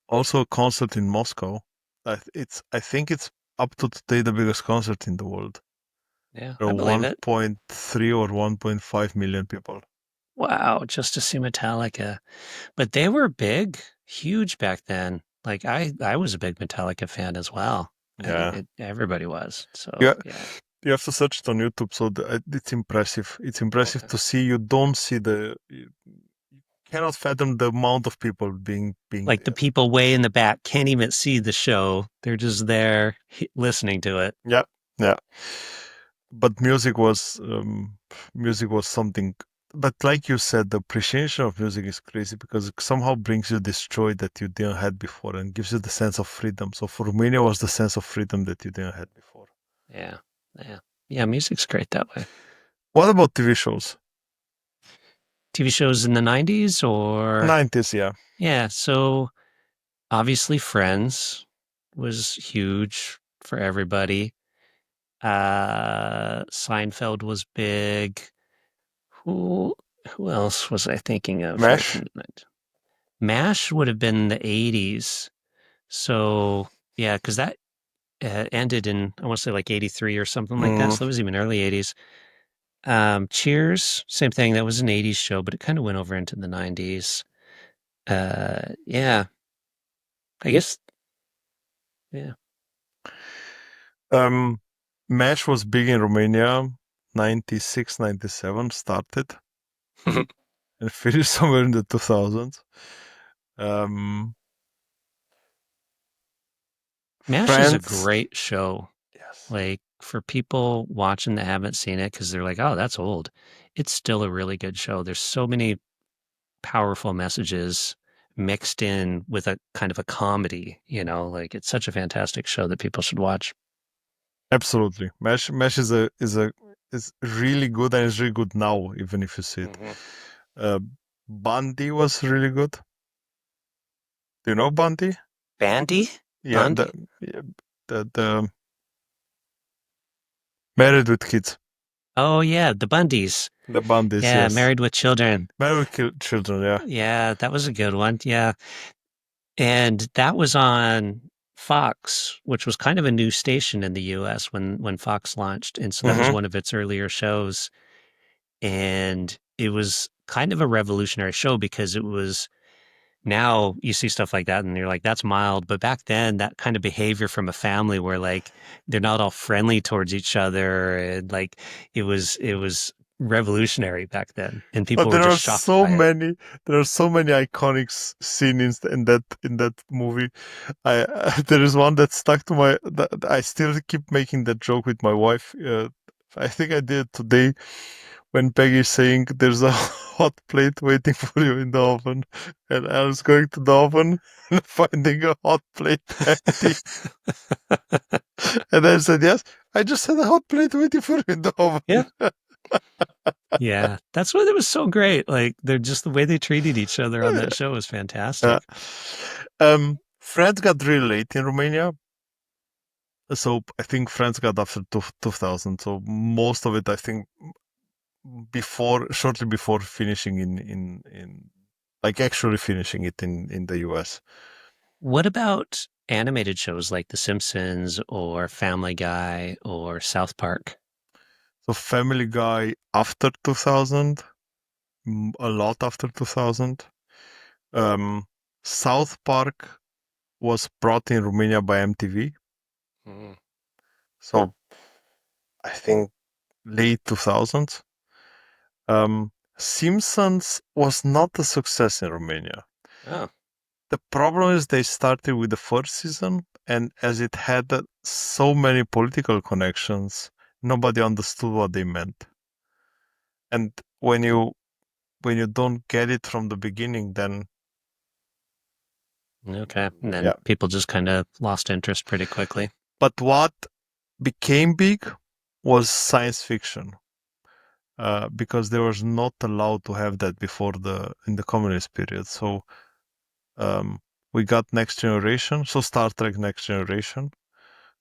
also a concert in Moscow. I think it's up to today the biggest concert in the world. Yeah, There I are believe it. 1.3 or 1.5 million people. Wow, just to see Metallica. But they were big, huge back then. Like I was a big Metallica fan as well. Yeah. Everybody was. So Yeah. yeah. You have to search it on YouTube, so it's impressive. It's impressive to see. You don't see you cannot fathom the amount of people being Like the there. people way in the back can't even see the show. They're just there listening to it. Yeah, yeah. But music was something. But like you said, the appreciation of music is crazy because it somehow brings you this joy that you didn't had before and gives you the sense of freedom. So for Romania was the sense of freedom that you didn't had before. Yeah. Yeah. Yeah, music's great that way. What about TV shows? TV shows in the 90s or 90s, yeah. yeah, so obviously Friends was huge for everybody. Seinfeld was big. Who else was I thinking of here MASH? from the night? MASH would have been the 80s. So, yeah, because that ended in, I want to say like 83 or something like that. Mm. So that was even early 80s. Cheers, same thing. That was an 80s show, but it kind of went over into the 90s. Yeah, I guess, yeah. MASH was big in Romania, 96, 97 started and finished somewhere in the 2000s. MASH is a Friends. great show. Yes. Like for people watching that haven't seen it because they're like, oh, that's old. It's still a really good show. There's so many powerful messages mixed in with a kind of a comedy, like it's such a fantastic show that people should watch. Absolutely. MASH is really good, and it's really good now, even if you see it. Bundy was really good. Do you know Bundy? Bandy? Yeah, Bundy? the Married with Kids. Oh yeah, the Bundys. The Bundys, Yeah, yes. Married with Children. Married with Children, yeah. Yeah, that was a good one. Yeah. And that was on Fox, which was kind of a new station in the US when Fox launched. And so that was one of its earlier shows. And it was kind of a revolutionary show because it was now you see stuff like that and you're like, that's mild. But back then, that kind of behavior from a family where like they're not all friendly towards each other. And like it was revolutionary back then. And people But were there are just shocked by it. there are so many iconic scenes in that movie. There is one that stuck to that I still keep making that joke with my wife. I think I did it today when Peggy is saying there's a hot plate waiting for you in the oven, and I was going to the oven and finding a hot plate empty. And I said, yes, I just had a hot plate waiting for you in the oven. Yeah. Yeah, that's what it was so great. Like they're just the way they treated each other on that show was fantastic. Friends got really late in Romania. So I think Friends got after 2000. So most of it, I think, shortly before finishing in like actually finishing it in the US. What about animated shows like The Simpsons or Family Guy or South Park? So Family Guy after 2000, a lot after 2000. South Park was brought in Romania by MTV. So I think late 2000s. Simpsons was not a success in Romania. Oh. The problem is they started with the first season, and as it had so many political connections, nobody understood what they meant. And when you don't get it from the beginning, then Okay. And then people just kind of lost interest pretty quickly. But what became big was science fiction. Because they was not allowed to have that before in the communist period. So we got Next Generation, so Star Trek Next Generation,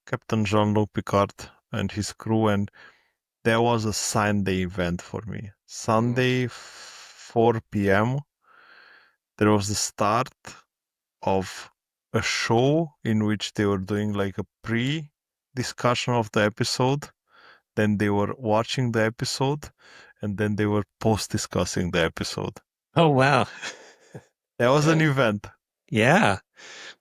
Captain Jean-Luc Picard and his crew, and that was a Sunday event for me. Sunday, 4 p.m., there was the start of a show in which they were doing like a pre-discussion of the episode, then they were watching the episode, and then they were post-discussing the episode. Oh, wow. That was an event. Yeah.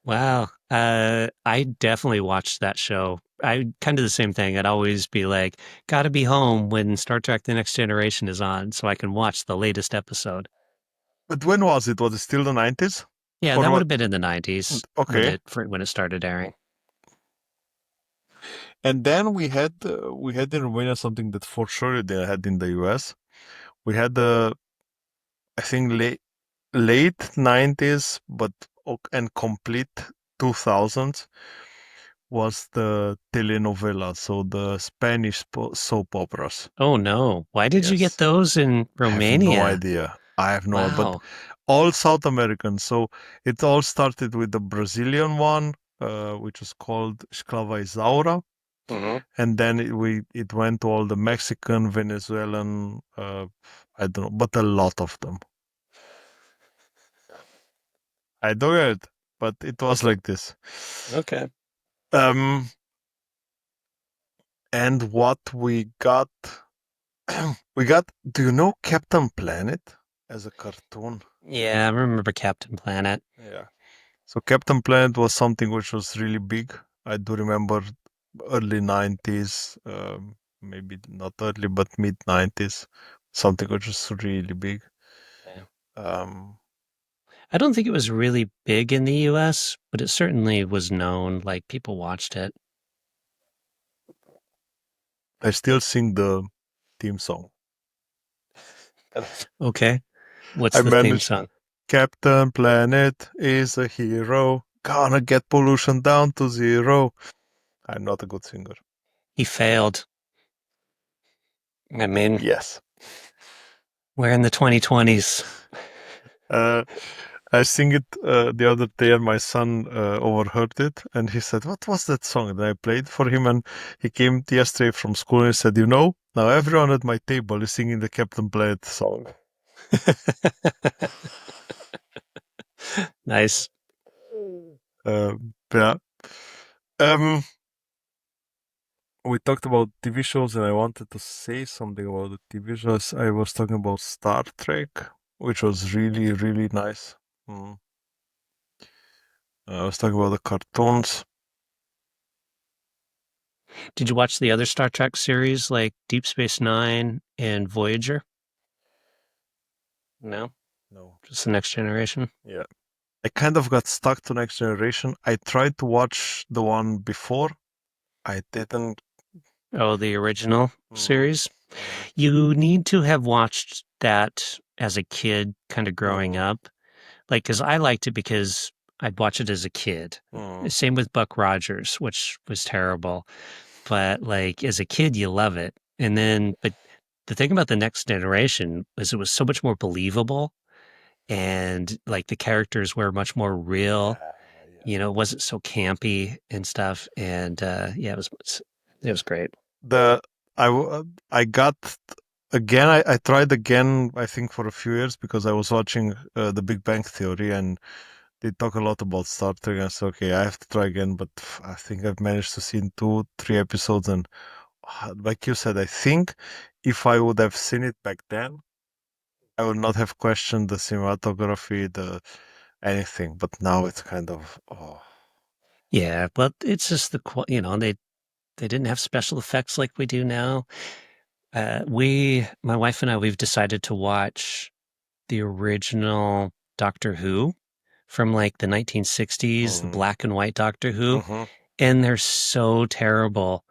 Wow. I definitely watched that show. I kind of the same thing. I'd always be like, gotta be home when Star Trek The Next Generation is on so I can watch the latest episode. But when was it? Was it still the 90s? Yeah, Or that would what? have been in the 90s Okay. when it started airing. And then we had in Romania something that for sure they had in the US. We had I think late 90s, and complete 2000s. was the telenovela, so the Spanish soap operas. Oh no! Why did you get Yes. those in Romania? I have no idea. I have no, but Wow. all South American. So it all started with the Brazilian one, which was called Esclava Isaura, and then it went to all the Mexican, Venezuelan, I don't know, but a lot of them. I don't get it, but it was like this. Okay. And what we got, we got. Do you know Captain Planet as a cartoon? Yeah, I remember Captain Planet. Yeah. So Captain Planet was something which was really big. I do remember early 90s, maybe not early, but mid 90s, something which was really big. Yeah. Um, I don't think it was really big in the US, but it certainly was known. Like people watched it. I still sing the theme song. Okay. What's I the theme managed. song? Captain Planet is a hero, gonna get pollution down to zero. I'm not a good singer. He failed. I mean, Yes. we're in the 2020s. I sing it the other day, and my son overheard it, and he said, "What was that song?" And I played for him, and he came yesterday from school and he said, "You know, now everyone at my table is singing the Captain Planet song." Nice. Yeah. Um, we talked about TV shows, and I wanted to say something about the TV shows. I was talking about Star Trek, which was really, really nice. I was talking about the cartoons. Did you watch the other Star Trek series like Deep Space Nine and Voyager? No, No. just the Next Generation. Yeah. I kind of got stuck to Next Generation. I tried to watch the one before. I didn't. Oh, the original series. You need to have watched that as a kid, kind of growing up. Like, because I liked it because I'd watch it as a kid. Same with Buck Rogers, which was terrible. But like as a kid, you love it. And then, but the thing about the Next Generation is it was so much more believable, and like the characters were much more real. You know, it wasn't so campy and stuff. And yeah, it was great. I got again. I tried again. I think for a few years because I was watching The Big Bang Theory, and they talk a lot about Star Trek. And I said, okay, I have to try again. But I think I've managed to see 2-3 episodes, and like you said, I think if I would have seen it back then, I would not have questioned the cinematography, the anything. But now it's kind of Yeah, but it's just they didn't have special effects like we do now. My wife and I, we've decided to watch the original Doctor Who from like the 1960s, the black and white Doctor Who, and they're so terrible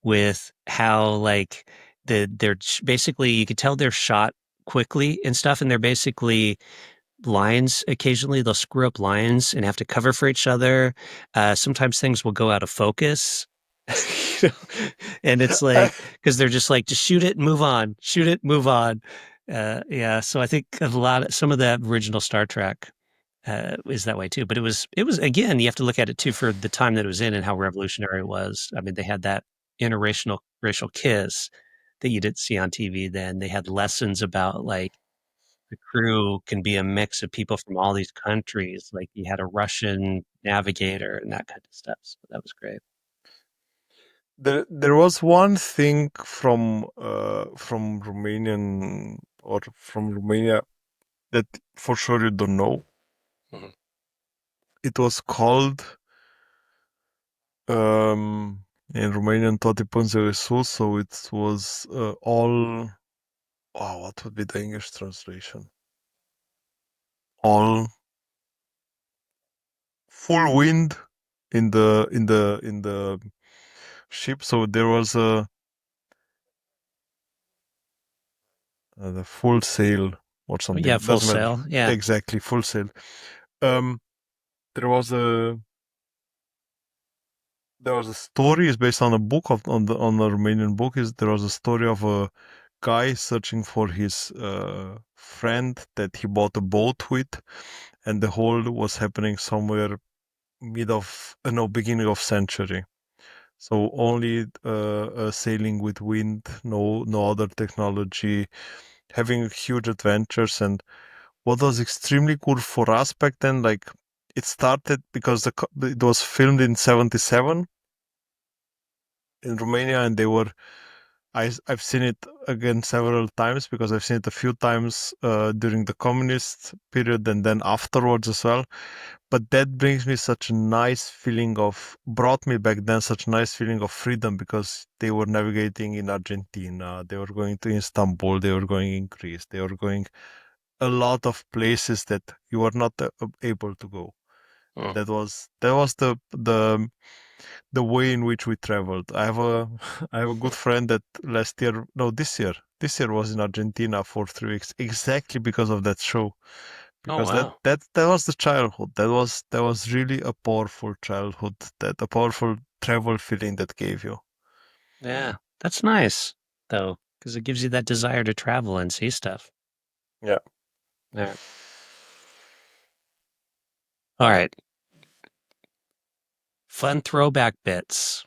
with how like they're basically, you could tell they're shot quickly and stuff, and they're basically lines. Occasionally they'll screw up lines and have to cover for each other. Sometimes things will go out of focus. You know? And it's like, because they're just like, just shoot it and move on, shoot it, move on. Yeah, so I think some of the original Star Trek is that way too. But it was again, you have to look at it too for the time that it was in and how revolutionary it was. I mean, they had that racial kiss that you didn't see on TV then. They had lessons about like the crew can be a mix of people from all these countries. Like you had a Russian navigator and that kind of stuff. So that was great. There was one thing from Romanian or from Romania that for sure you don't know. It was called in Romanian toate pânzele sus, so it was all. Oh, what would be the English translation? All full wind in the ship. So there was the full sail or something. Yeah, Full Doesn't matter. Sail. Yeah. Exactly, full sail. There was a There was a story. It's based on a book on a Romanian book. There was a story of a guy searching for his friend that he bought a boat with, and the whole was happening somewhere beginning of century. So only sailing with wind, no other technology, having huge adventures. And what was extremely cool for us back then, like it started because it was filmed in '77 in Romania, and I've seen it again several times because I've seen it a few times during the communist period and then afterwards as well. But that brings me such a nice feeling brought me back then such a nice feeling of freedom because they were navigating in Argentina, they were going to Istanbul, they were going in Greece, they were going a lot of places that you were not able to go. Mm. That was the way in which we traveled. I have a good friend that this year was in Argentina for 3 weeks exactly because of that show. Oh Because wow. that was the childhood. That was really a powerful childhood. That a powerful travel feeling that gave you. Yeah, that's nice though, because it gives you that desire to travel and see stuff. Yeah. Yeah. All right. Fun throwback bits.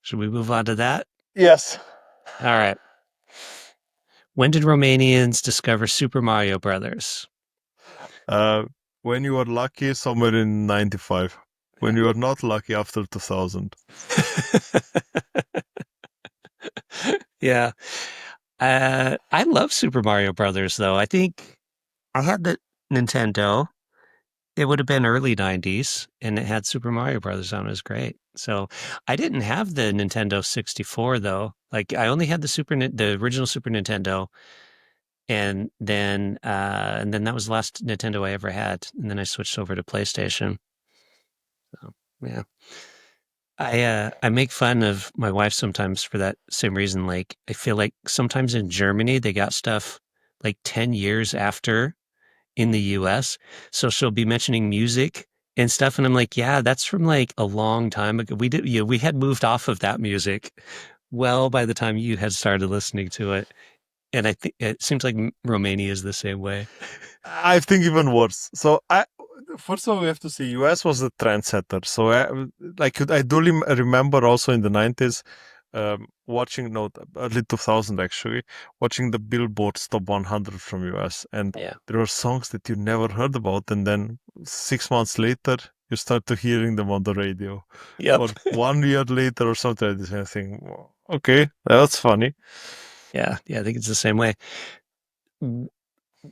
Should we move on to that? Yes. All right. When did Romanians discover Super Mario Brothers? When you were lucky, somewhere in '95. When you were not lucky, after 2000. Yeah. I love Super Mario Brothers though. I think I had the Nintendo. It would have been early 90s and it had Super Mario Brothers on it. It was great. So I didn't have the Nintendo 64 though. Like I only had the original Super Nintendo, and then that was the last Nintendo I ever had. And then I switched over to PlayStation. So yeah. I make fun of my wife sometimes for that same reason. Like I feel like sometimes in Germany they got stuff like 10 years after in the US. So she'll be mentioning music and stuff, and I'm like, yeah, that's from like a long time ago. We had moved off of that music well by the time you had started listening to it. And I think it seems like Romania is the same way. I think even worse. So first of all, we have to say US was a trendsetter. So I do remember also in the '90s watching, no, early 2000 actually, watching the Billboard's Top 100 from US, and Yeah. there were songs that you never heard about, and then 6 months later you start to hearing them on the radio, Yep. or 1 year later or something like this. And I think, well, okay, that's funny. Yeah. Yeah. I think it's the same way.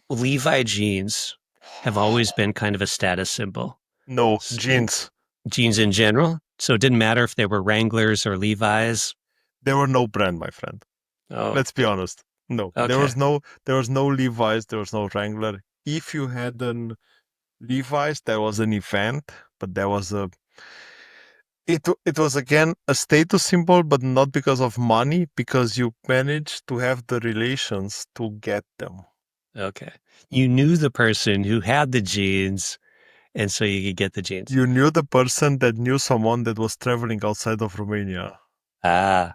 Levi jeans have always been kind of a status symbol. No, jeans. Jeans in general. So it didn't matter if they were Wranglers or Levi's. There were no brand, my friend. Oh, Let's be honest. No, okay. there was no Levi's, there was no Wrangler. If you had an Levi's, there was an event, but there was it was again a status symbol, but not because of money, because you managed to have the relations to get them. Okay. You knew the person who had the jeans, and so you could get the jeans. You knew the person that knew someone that was traveling outside of Romania. Ah.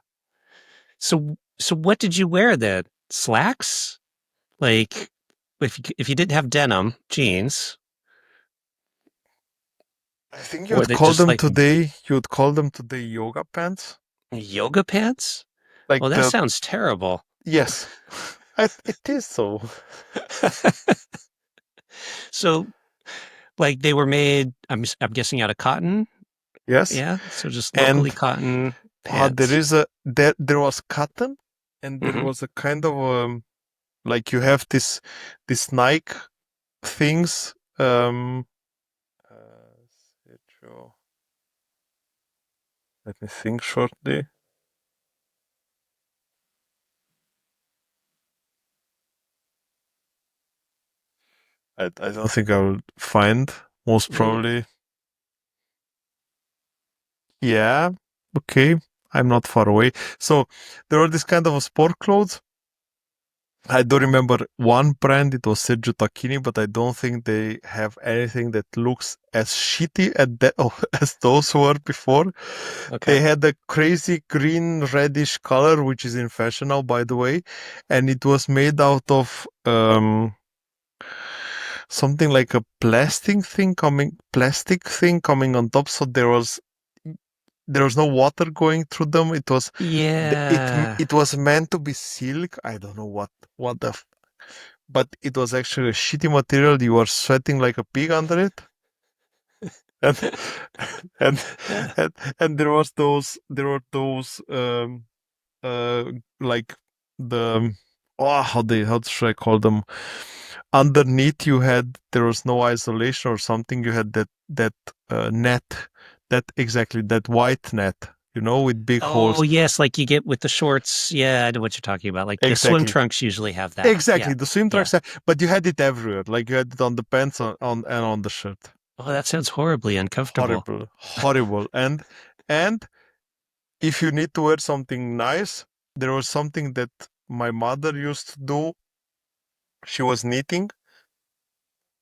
So what did you wear then? Slacks? Like if you didn't have denim, jeans, I think or they just like you would call them today yoga pants. yoga pants? Like Well, that the sounds terrible. Yes. It is so. So like they were made, I'm guessing out of cotton. Yes. Yeah. So just And locally cotton pants. there was cotton, and there Hmm. was a kind of like you have this Nike things. Let me think shortly. I don't think I will find. Most probably. Yeah. Okay. I'm not far away. So there are this kind of sport clothes, I do remember one brand. It was Sergio Tacchini, but I don't think they have anything that looks as shitty as those were before. Okay. They had a crazy green reddish color, which is in fashion now, by the way, and it was made out of something like a plastic thing coming on top. So there was no water going through them. It was Yeah. it was meant to be silk. I don't know what the but it was actually a shitty material. You were sweating like a pig under it. And and and there were those like the how should I call them? Underneath there was no isolation or something. You had that net, that white net, with big Oh, holes. yes, like you get with the shorts. Yeah, I know what you're talking about. Like the swim Exactly. trunks usually have that. Exactly, Yeah. the swim Yeah. trunks, but you had it everywhere. Like you had it on the pants, and on the shirt. Oh, that sounds horribly uncomfortable. Horrible. And if you need to wear something nice, there was something that my mother used to do. She was knitting,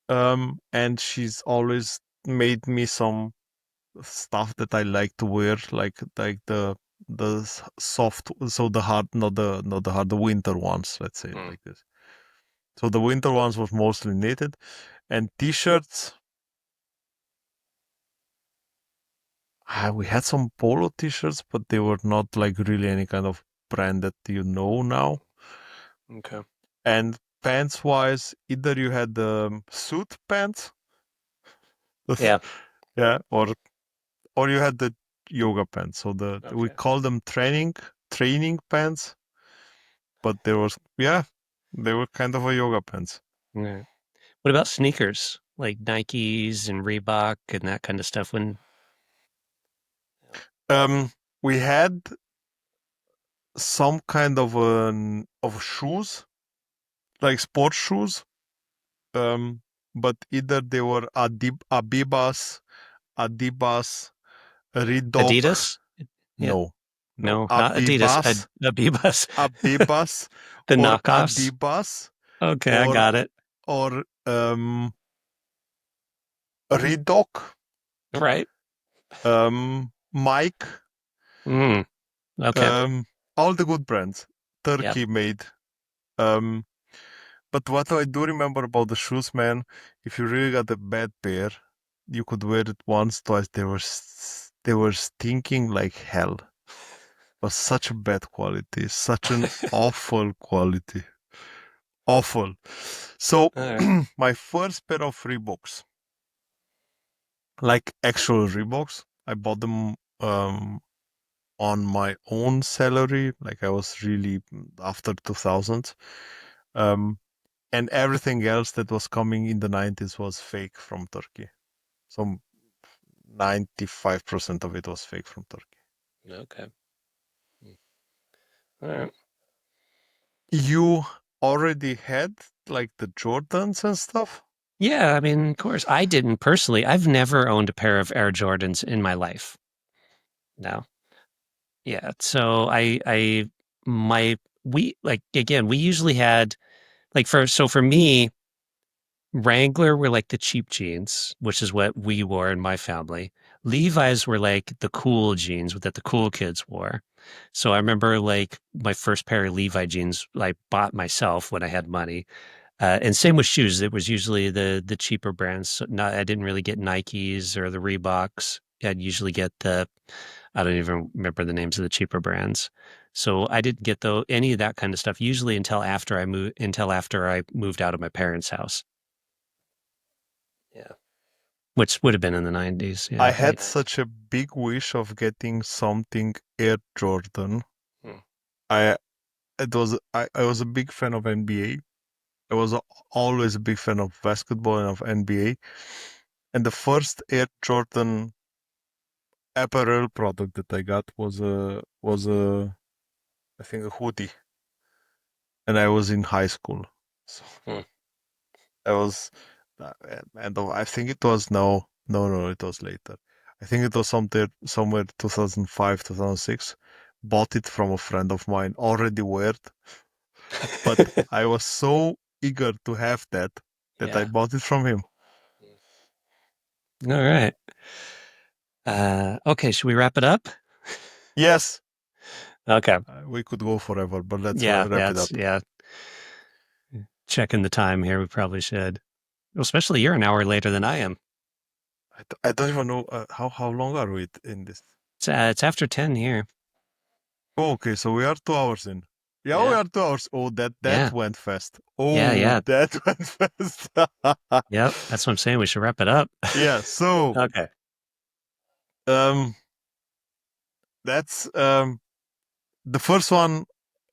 and she's always made me some stuff that I like to wear, like soft, so the hard, not the hard, the winter ones. Let's say it like this. So the winter ones was mostly knitted, and t-shirts. We had some polo t-shirts, but they were not like really any kind of brand that now. Okay. And pants wise, either you had the suit pants, Yeah. yeah, or you had the yoga pants. So we call them training pants, but they were kind of a yoga pants. Right. What about sneakers? Like Nikes and Reebok and that kind of stuff We had some kind of shoes, like sports shoes, but either they were Abibas, Reebok. Adidas? Yeah. No, No, not Adidas. Abibas, Abibas. Abibas, The or knockoffs. Adibas, Okay, I got it. or Reebok, Right. Mike, Okay. all the good brands, Turkey made. But what I do remember about the shoes, man, if you really got a bad pair, you could wear it once, twice. They were stinking like hell. Was such a bad quality, such an awful quality, awful. So All my first pair of Reeboks, like actual Reeboks, I bought them on my own salary. Like I was really after 2000s. And everything else that was coming in the 90s was fake from Turkey. So 95% of it was fake from Turkey. Okay. All right. You already had like the Jordans and stuff? Yeah, I mean, of course. I didn't personally. I've never owned a pair of Air Jordans in my life. No. Yeah. So we like, again, we usually had like for me, Wrangler were like the cheap jeans, which is what we wore in my family. Levi's were like the cool jeans that the cool kids wore. So I remember like my first pair of Levi jeans I bought myself when I had money. And same with shoes. It was usually the cheaper brands. So I didn't really get Nikes or the Reeboks. I'd usually get I don't even remember the names of the cheaper brands. So I didn't get any of that kind of stuff usually until after I moved out of my parents' house. Yeah. Which would have been in the 90s. Yeah, I had such a big wish of getting something Air Jordan. I was a big fan of NBA. I was always a big fan of basketball and of NBA. And the first Air Jordan apparel product that I got was I think a hoodie. And I was in high school. So I was and I think it was no, it was later. I think it was somewhere 2005, 2006. Bought it from a friend of mine, already wear but I was so eager to have that I Yeah. bought it from him. All right. Okay, should we wrap it up? Yes, Okay. we could go forever, but let's Yeah, wrap it up. yeah. Checking the time here, we probably should. Especially you're an hour later than I am. I don't even know how long are we in this. It's after 10 here. Oh, okay, so we are 2 hours in. Yeah, we Yeah. are 2 hours. Oh, that Yeah. went fast. Oh, Yeah. that went fast. Yep, that's what I'm saying. We should wrap it up. Yeah, so Okay. that's the first one.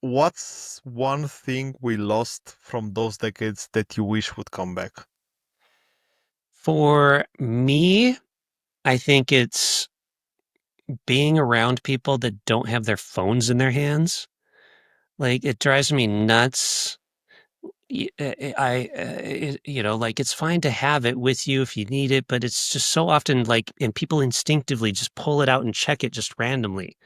What's one thing we lost from those decades that you wish would come back? For me, I think it's being around people that don't have their phones in their hands. Like, it drives me nuts. Like, it's fine to have it with you if you need it, but it's just so often like, and people instinctively just pull it out and check it just randomly.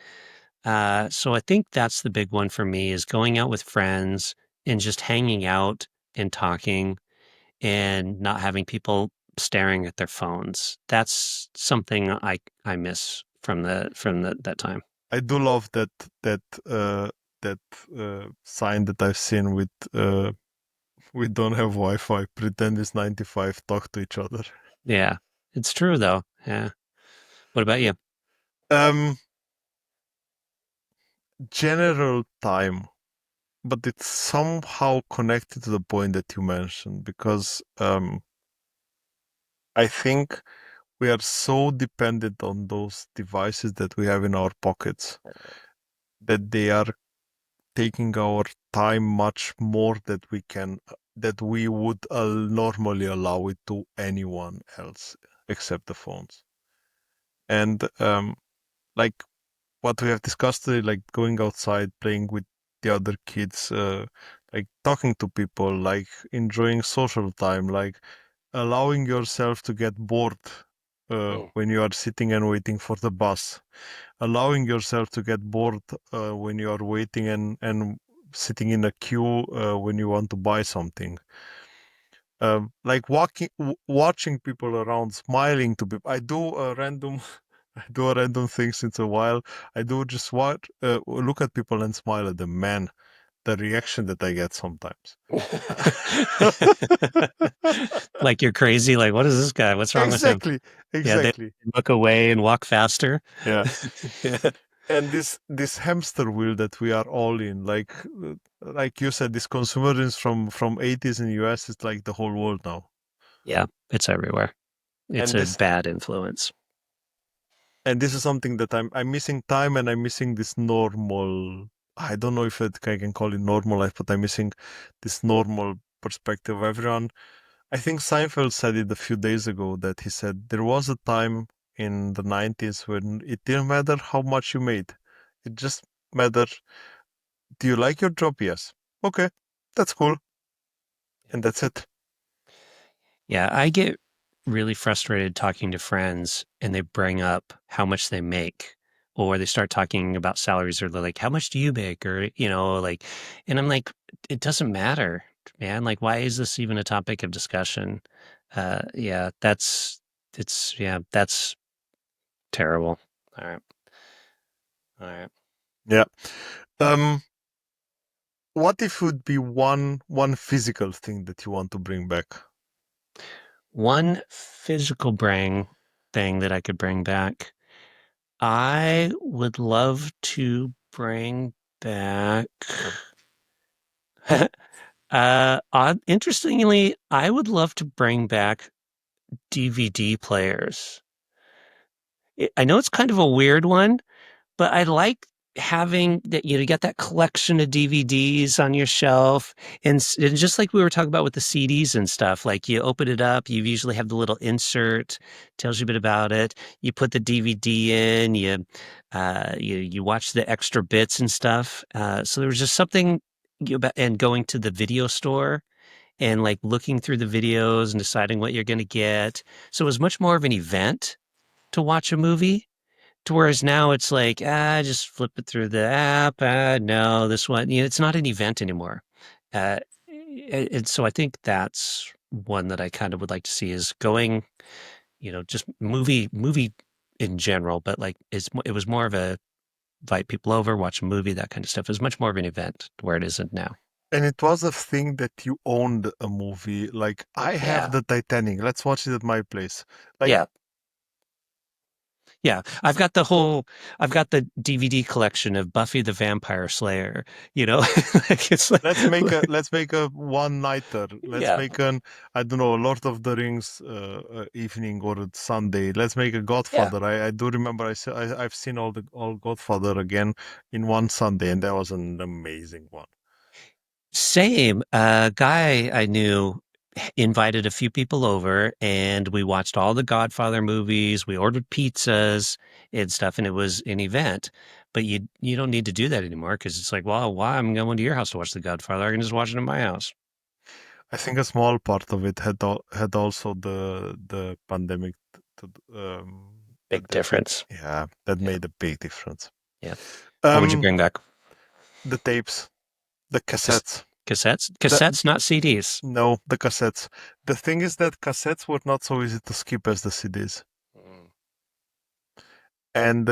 So I think that's the big one for me, is going out with friends and just hanging out and talking and not having people staring at their phones. That's something I miss from that time. I do love that uh, sign that I've seen with we don't have Wi-Fi. Pretend it's 95. Talk to each other. Yeah, it's true though. Yeah. What about you? General time, but it's somehow connected to the point that you mentioned because I think we are so dependent on those devices that we have in our pockets that they are taking our time much more that we would normally allow it to anyone else except the phones. And like what we have discussed today, like going outside, playing with the other kids, like talking to people, like enjoying social time, like allowing yourself to get bored when you are sitting and waiting for the bus, allowing yourself to get bored when you are waiting and sitting in a queue when you want to buy something. Like watching people around, smiling to people. I do a random thing since a while. I do just look at people and smile at them. Man, the reaction that I get sometimes. Like, you're crazy. Like, what is this guy? What's wrong with him? Yeah, they Exactly. look away and walk faster. Yeah. Yeah. And this hamster wheel that we are all in, like you said, this consumerism from 80s in the US is like the whole world now. Yeah, it's everywhere. It's And a bad influence. And this is something that I'm missing time, and I'm missing this normal. I don't know if I can call it normal life, but I'm missing this normal perspective of everyone. I think Seinfeld said it a few days ago that he said there was a time in the 90s when it didn't matter how much you made. It just mattered, do you like your job? Yes. Okay, that's cool. And that's it. Yeah, I get really frustrated talking to friends and they bring up how much they make, or they start talking about salaries, or they're like, how much do you make? Or, like, and I'm like, it doesn't matter, man. Like, why is this even a topic of discussion? Yeah, that's terrible. All right. All right. Yeah. What if it would be one physical thing that you want to bring back? One physical thing that I could bring back. I would love to bring back. Interestingly, I would love to bring back DVD players. I know it's kind of a weird one, but I like having that, you get that collection of DVDs on your shelf. And just like we were talking about with the CDs and stuff, like, you open it up, you usually have the little insert, tells you a bit about it. You put the DVD in, you watch the extra bits and stuff. So there was just something about, and going to the video store and like looking through the videos and deciding what you're going to get. So it was much more of an event to watch a movie. To whereas now it's like, just flip it through the app. No, this one, it's not an event anymore. And so I think that's one that I kind of would like to see is going, just movie in general, but like it was more of a invite people over, watch a movie, that kind of stuff. It was much more of an event where it isn't now. And it was a thing that you owned a movie. Like, I have Yeah. the Titanic. Let's watch it at my place. Like, Yeah. Yeah. I've got the DVD collection of Buffy the Vampire Slayer, like it's like, let's make a one nighter. Let's yeah. make an, I don't know, Lord of the Rings evening or a Sunday. Let's make a Godfather. I do remember I've seen all Godfather again in one Sunday, and that was an amazing one. Same. A guy I knew invited a few people over and we watched all the Godfather movies. We ordered pizzas and stuff, and it was an event. But you don't need to do that anymore because it's like, well, why I'm going to your house to watch the Godfather? I can just watch it in my house. I think a small part of it had also the pandemic. Big difference. Yeah, that made a big difference. Yeah. What would you bring back? The tapes, the cassettes. Cassettes, not CDs. No, the cassettes. The thing is that cassettes were not so easy to skip as the CDs. And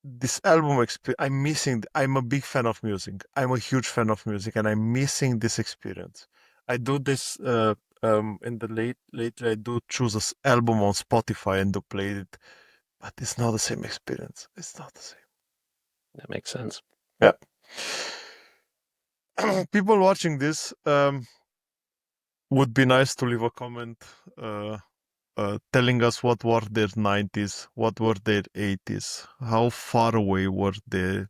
this album experience, I'm a big fan of music. I'm a huge fan of music, and I'm missing this experience. I do this in the lately. I do choose an album on Spotify and do play it, but it's not the same experience. It's not the same. That makes sense. Yeah. People watching this would be nice to leave a comment telling us what were their 90s, what were their 80s, how far away were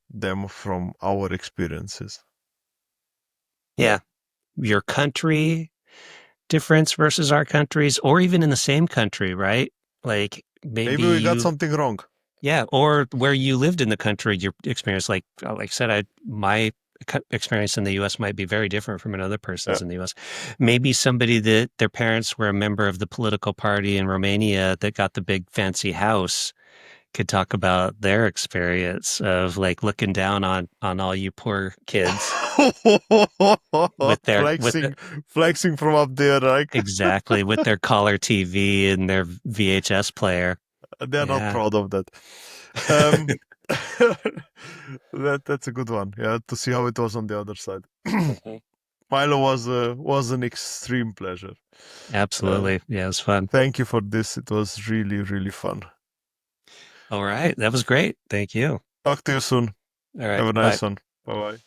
them from our experiences. Yeah. Your country difference versus our countries, or even in the same country, right? Like maybe we got something wrong. Yeah, or where you lived in the country, your experience, like I said, my experience in the U.S. might be very different from another person's in the U.S. Maybe somebody that their parents were a member of the political party in Romania that got the big fancy house could talk about their experience of like looking down on all you poor kids with their flexing from up there, right? Exactly, with their color TV and their VHS player. They're not proud of that. That's a good one. Yeah, to see how it was on the other side. Milo was an extreme pleasure. Absolutely. Yeah, it was fun. Thank you for this. It was really, really fun. All right. That was great. Thank you. Talk to you soon. All right. Have a nice one. Bye-bye.